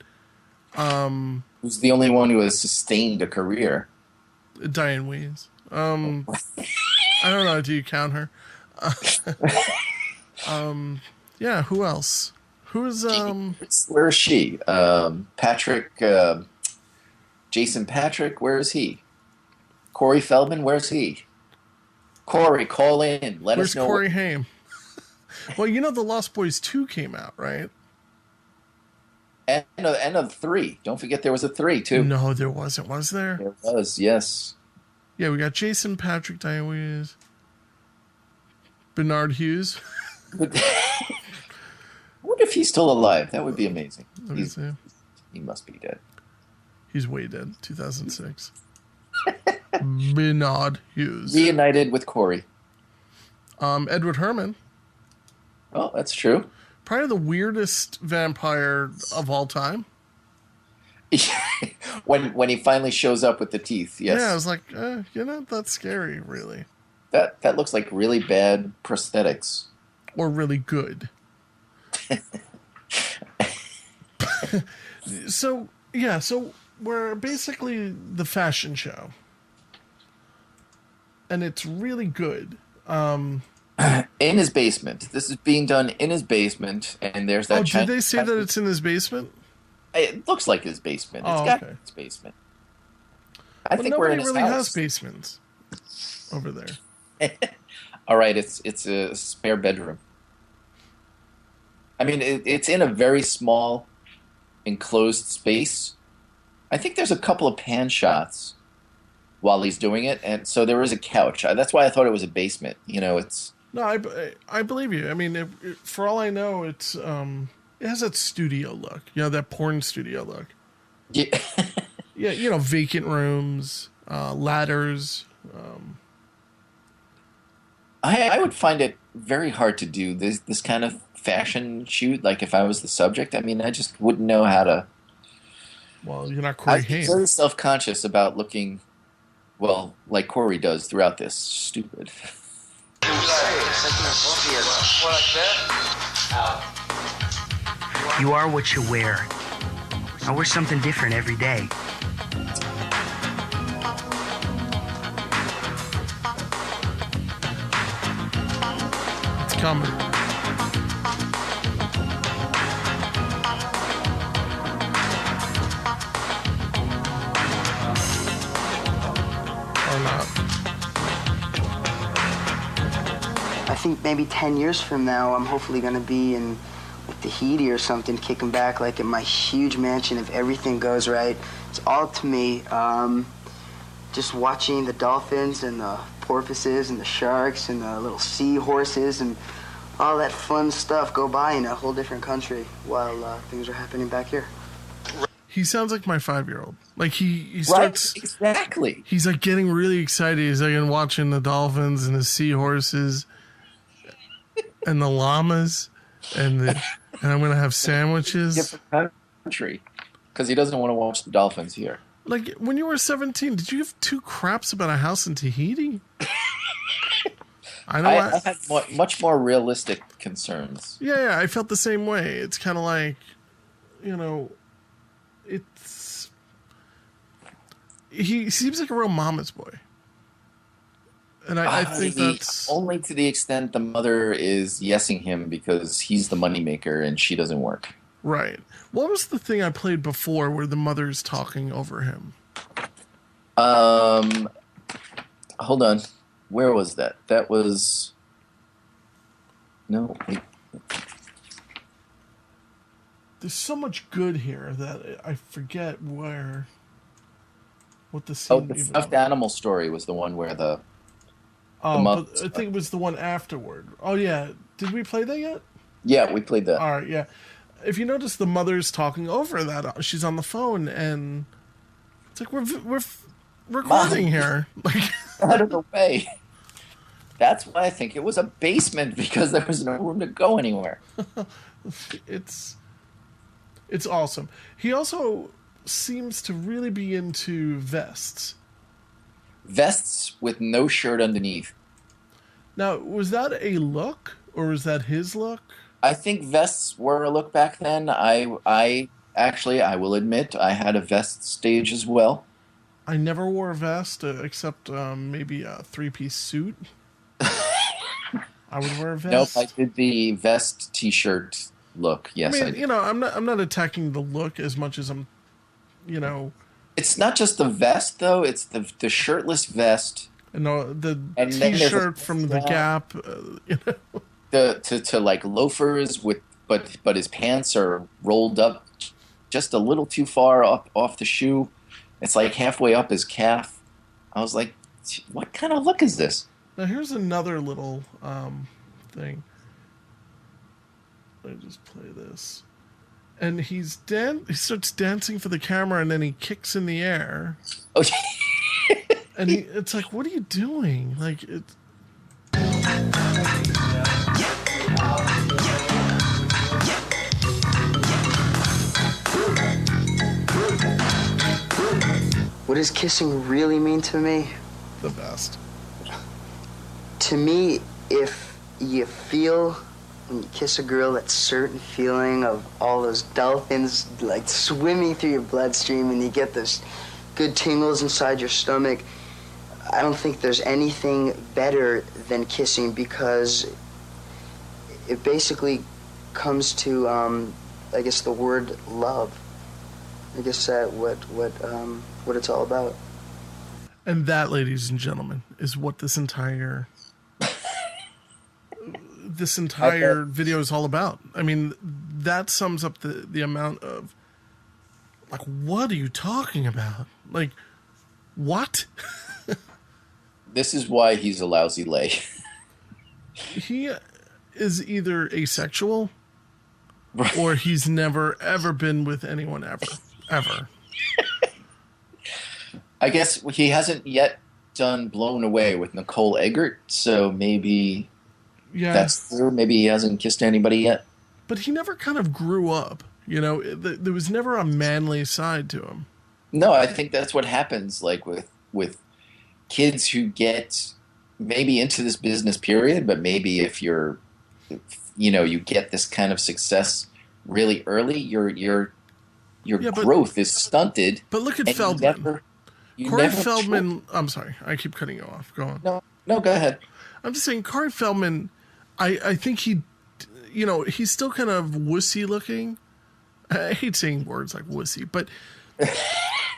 Who's the only one who has sustained a career? Diane Weiss. I don't know. Do you count her? Yeah, who else? Who is... Where is she? Patrick... Jason Patrick, where is he? Corey Feldman, where's he? Corey, call in. Let us know. Where's Corey Haim? Well, The Lost Boys 2 came out, right? And of 3. Don't forget there was a 3, too. No, there wasn't. Was there? There was, yes. Yeah, we got Jason Patrick, Diane Weiss, Bernard Hughes. I wonder if he's still alive. That would be amazing. He must be dead. He's way dead. 2006. Bernard Hughes. Reunited with Corey. Edward Herrmann. Oh, that's true. Probably the weirdest vampire of all time. when he finally shows up with the teeth, yes. Yeah, I was like, that's scary, really. That looks like really bad prosthetics. Or really good. So we're basically the fashion show. And it's really good. In his basement. This is being done in his basement, and there's that... Oh, did they say that it's in his basement? It looks like his basement. It's got his basement. I think we're in his nobody really house. has basements over there. All right, it's a spare bedroom. I mean, it's in a very small, enclosed space. I think there's a couple of pan shots while he's doing it, and so there is a couch. That's why I thought it was a basement. It's... No, I believe you. I mean, for all I know, it has that studio look. That porn studio look. Yeah. Yeah, vacant rooms, ladders. I would find it very hard to do this kind of fashion shoot. Like if I was the subject, I mean, I just wouldn't know how to. Well, you're not Corey Haim. I'm very self-conscious about looking, well, like Corey does throughout this. Stupid. You are what you wear. I wear something different every day. It's coming. Or not. I think maybe 10 years from now, I'm hopefully going to be in Tahiti or something, kicking back like in my huge mansion if everything goes right. It's all to me. Just watching the dolphins and the porpoises and the sharks and the little seahorses and all that fun stuff go by in a whole different country while things are happening back here. He sounds like my 5-year-old. Like he starts exactly. He's like getting really excited. He's like watching the dolphins and the seahorses and the llamas and I'm gonna have sandwiches. Different country, because he doesn't want to watch the dolphins here. Like when you were 17, did you have two craps about a house in Tahiti? I had much more realistic concerns. Yeah, I felt the same way. It's kind of like, he seems like a real mama's boy. And I think that's... Only to the extent the mother is yesing him because he's the moneymaker and she doesn't work. Right. What was the thing I played before where the mother's talking over him? Hold on. Where was that? That was... No. There's so much good here that I forget what the scene... the stuffed animal story was the one where the but I think it was the one afterward. Oh, yeah. Did we play that yet? Yeah, we played that. All right, yeah. If you notice, the mother's talking over that. She's on the phone, and it's like, we're recording here. Like, out of the way. That's why I think it was a basement, because there was no room to go anywhere. It's awesome. He also seems to really be into vests. Vests with no shirt underneath. Now, was that a look, or was that his look? I think vests were a look back then. I will admit, I had a vest stage as well. I never wore a vest, except maybe a 3-piece suit. I would wear a vest. Nope, I did the vest t-shirt look. Yes, I mean, I'm not attacking the look as much as I'm, It's not just the vest, though. It's the shirtless vest. No, the t-shirt from the Gap. To like loafers but his pants are rolled up just a little too far up off the shoe. It's like halfway up his calf. I was like, what kind of look is this? Now here's another little thing. Let me just play this. And he starts dancing for the camera, and then he kicks in the air. Oh, and it's like, what are you doing? Like it's. What does kissing really mean to me? The best. To me, if you feel when you kiss a girl that certain feeling of all those dolphins like swimming through your bloodstream and you get those good tingles inside your stomach, I don't think there's anything better than kissing, because it basically comes to, I guess, the word love. I guess that what it's all about. And that, ladies and gentlemen, is what this entire video is all about. I mean, that sums up the amount of, like, what are you talking about? Like, what? This is why he's a lousy lay. He is either asexual or he's never, ever been with anyone ever. I guess he hasn't yet done Blown Away with Nicole Eggert, so maybe that's true. Maybe he hasn't kissed anybody yet. But he never kind of grew up. There was never a manly side to him. No, I think that's what happens, like with kids who get maybe into this business period, but maybe if you get this kind of success really early, your growth is stunted. But look at Feldman. Corey Feldman. I'm sorry, I keep cutting you off. Go on. No, go ahead. I'm just saying, Corey Feldman. I think he's still kind of wussy looking. I hate saying words like wussy, but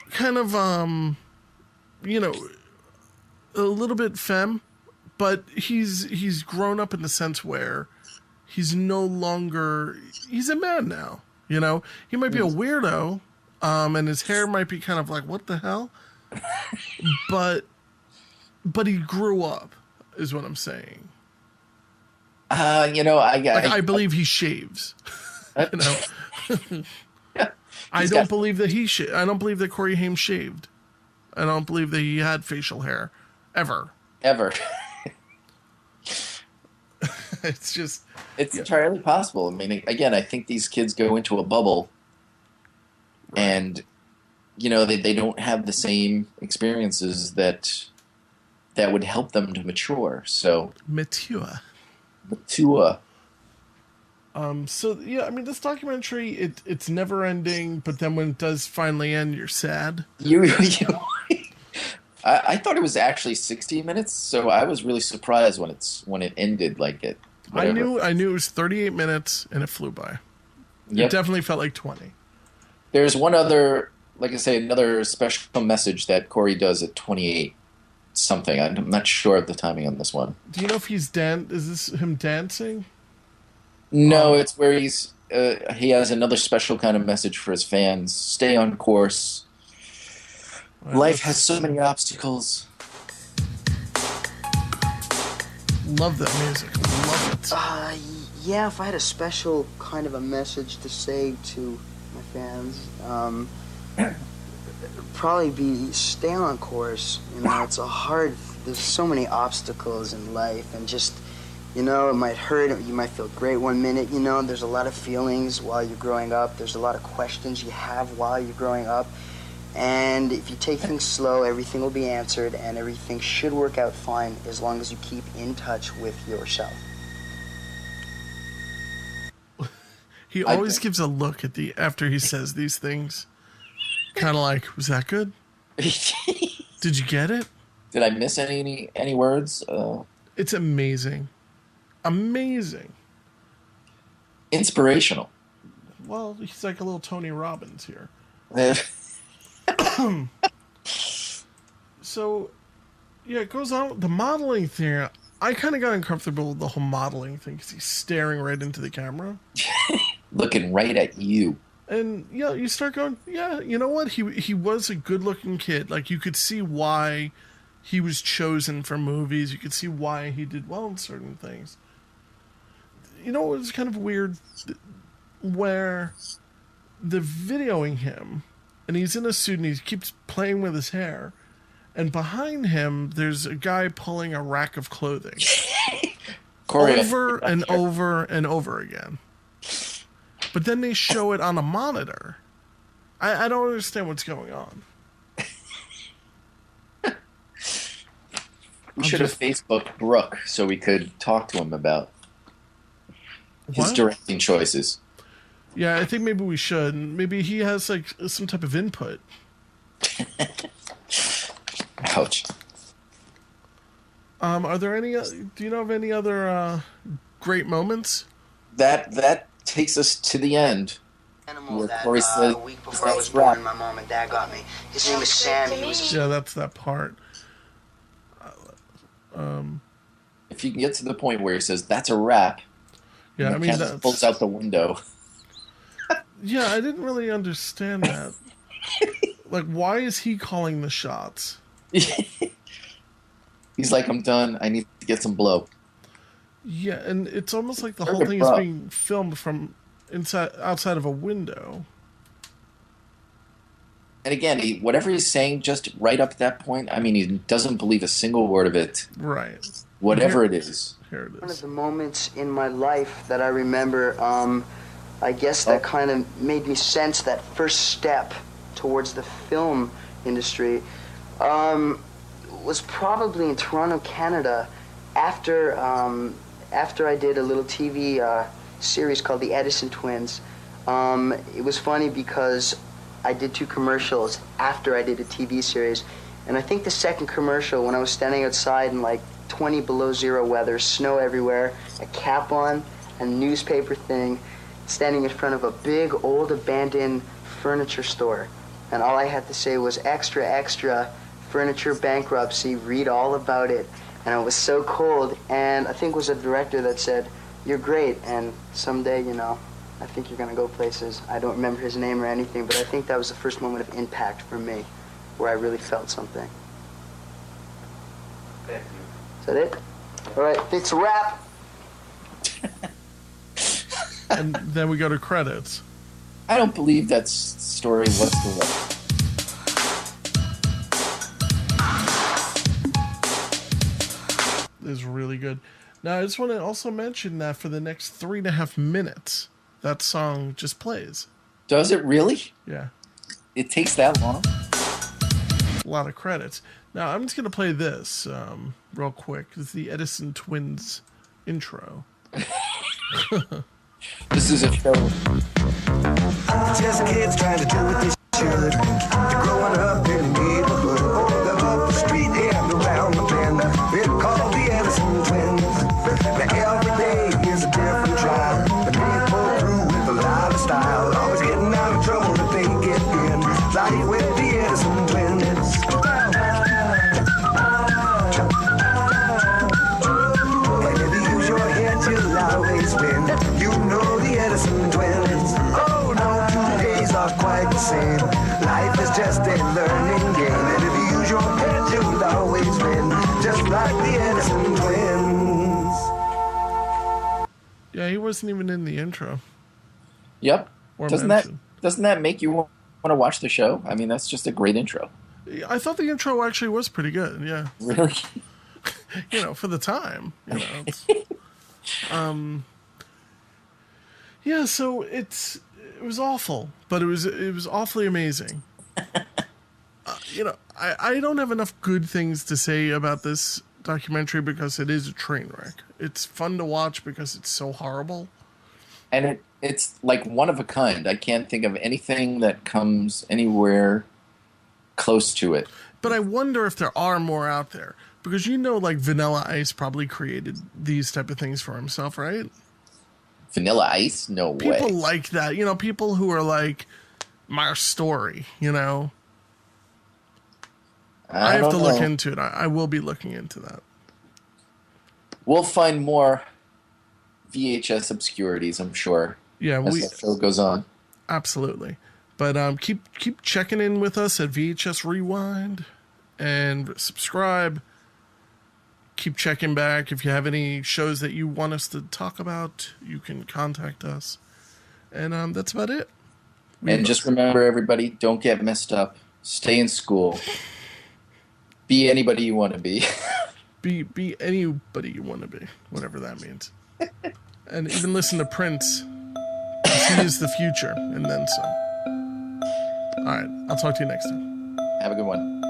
kind of a little bit femme, but he's grown up in the sense where he's no longer, he's a man now. He might be a weirdo, and his hair might be kind of like, what the hell? but he grew up, is what I'm saying. I believe he shaves. Yeah. I don't believe that I don't believe that Corey Haim shaved. I don't believe that he had facial hair. Ever. It's just... It's entirely possible. I mean, again, I think these kids go into a bubble and, they don't have the same experiences that would help them to mature. So... Mature. So, yeah, I mean, this documentary, it's never ending, but then when it does finally end, you're sad. I thought it was actually 60 minutes, so I was really surprised when it ended like it. Whatever. I knew it was 38 minutes, and it flew by. Yep. It definitely felt like 20. There's one other, like I say, another special message that Corey does at 28 something. I'm not sure of the timing on this one. Do you know if he's is this him dancing? No, it's where he has another special kind of message for his fans. Stay on course. Life has so many obstacles. Love that music. Love it. Yeah, if I had a special kind of a message to say to my fans, probably be stay on course. It's there's so many obstacles in life, and just, it might hurt, you might feel great one minute, there's a lot of feelings while you're growing up, there's a lot of questions you have while you're growing up. And if you take things slow, everything will be answered, and everything should work out fine as long as you keep in touch with yourself. He always gives a look after he says these things. Kind of like, was that good? Did you get it? Did I miss any words? It's amazing. Amazing. Inspirational. Well, he's like a little Tony Robbins here. So, yeah, it goes on. The modeling thing, I kind of got uncomfortable with the whole modeling thing because he's staring right into the camera. Looking right at you. And, yeah, you start going, yeah, you know what? He was a good-looking kid. Like, you could see why he was chosen for movies. You could see why he did well in certain things. You know, it was kind of weird where they're videoing him, and he's in a suit, and he keeps playing with his hair. And behind him, there's a guy pulling a rack of clothing. Over and over and over again. But then they show it on a monitor. I don't understand what's going on. We should have Facebooked Brooke so we could talk to him about his directing choices. Yeah, I think maybe we should. Maybe he has like some type of input. Ouch. Are there any? Do you know of any other great moments? That takes us to the end. Animal that a week before I was born, my mom and dad got me. His name is Sam. Yeah, that's that part. If you can get to the point where he says that's a wrap, yeah, I mean that pulls out the window. Yeah, I didn't really understand that. Like, why is he calling the shots? He's like, I'm done. I need to get some blow. Yeah, and it's almost like the whole thing is being filmed from outside of a window. And again, whatever he's saying, just right up at that point, I mean, he doesn't believe a single word of it. Right. Whatever it is. Here it is. One of the moments in my life that I remember, I guess that kind of made me sense that first step towards the film industry, was probably in Toronto, Canada, after I did a little TV series called the Edison Twins. It was funny because I did 2 commercials after I did a TV series, and I think the second commercial, when I was standing outside in like 20 below zero weather, snow everywhere, a cap on, a newspaper thing, standing in front of a big old abandoned furniture store, and all I had to say was extra, extra, furniture bankruptcy, read all about it. And it was so cold, and I think it was a director that said, "You're great, and someday, I think you're gonna go places." I don't remember his name or anything, but I think that was the first moment of impact for me, where I really felt something. Thank you. Is that it? All right, it's a wrap. And then we go to credits. I don't believe that story whatsoever. Is really good. Now, I just want to also mention that for the next 3.5 minutes, that song just plays. Does it really? Yeah. It takes that long? A lot of credits. Now, I'm just going to play this real quick. It's the Edison Twins intro. This is a show. Just kids trying to do what they should. They're growing up in the neighborhood, or they're up the street and around the bend. They're called the Edison Twins. Now every day is a different trial. The men pull through with a lot of style, always getting out of trouble that they get in. Life with the Edison Twins. And if you use your head, you'll always win. You know the Edison Twins. Oh no, 2 days are quite the same. Life is just a learning game. And if you use your head, you'll always win. Just like the Edison Twins. Yeah, he wasn't even in the intro. Yep. Or Doesn't mentioned. that make you want to watch the show? I mean, that's just a great intro. I thought the intro actually was pretty good. Yeah. Really? For the time. Yeah, so it was awful, but it was awfully amazing. I don't have enough good things to say about this documentary because it is a train wreck. It's fun to watch because it's so horrible. And it's like one of a kind. I can't think of anything that comes anywhere close to it. But I wonder if there are more out there. Because like Vanilla Ice probably created these type of things for himself, right? Vanilla Ice? No way. People like that. People who are like, my story, I have to look into it. I will be looking into that. We'll find more VHS obscurities, I'm sure. Yeah, as the show goes on. Absolutely. But keep checking in with us at VHS Rewind and subscribe. Keep checking back. If you have any shows that you want us to talk about, you can contact us. And that's about it. And just remember, everybody, don't get messed up. Stay in school. Be anybody you want to be. Be anybody you want to be, whatever that means. And even listen to Prince. He is the future, and then some. All right, I'll talk to you next time. Have a good one.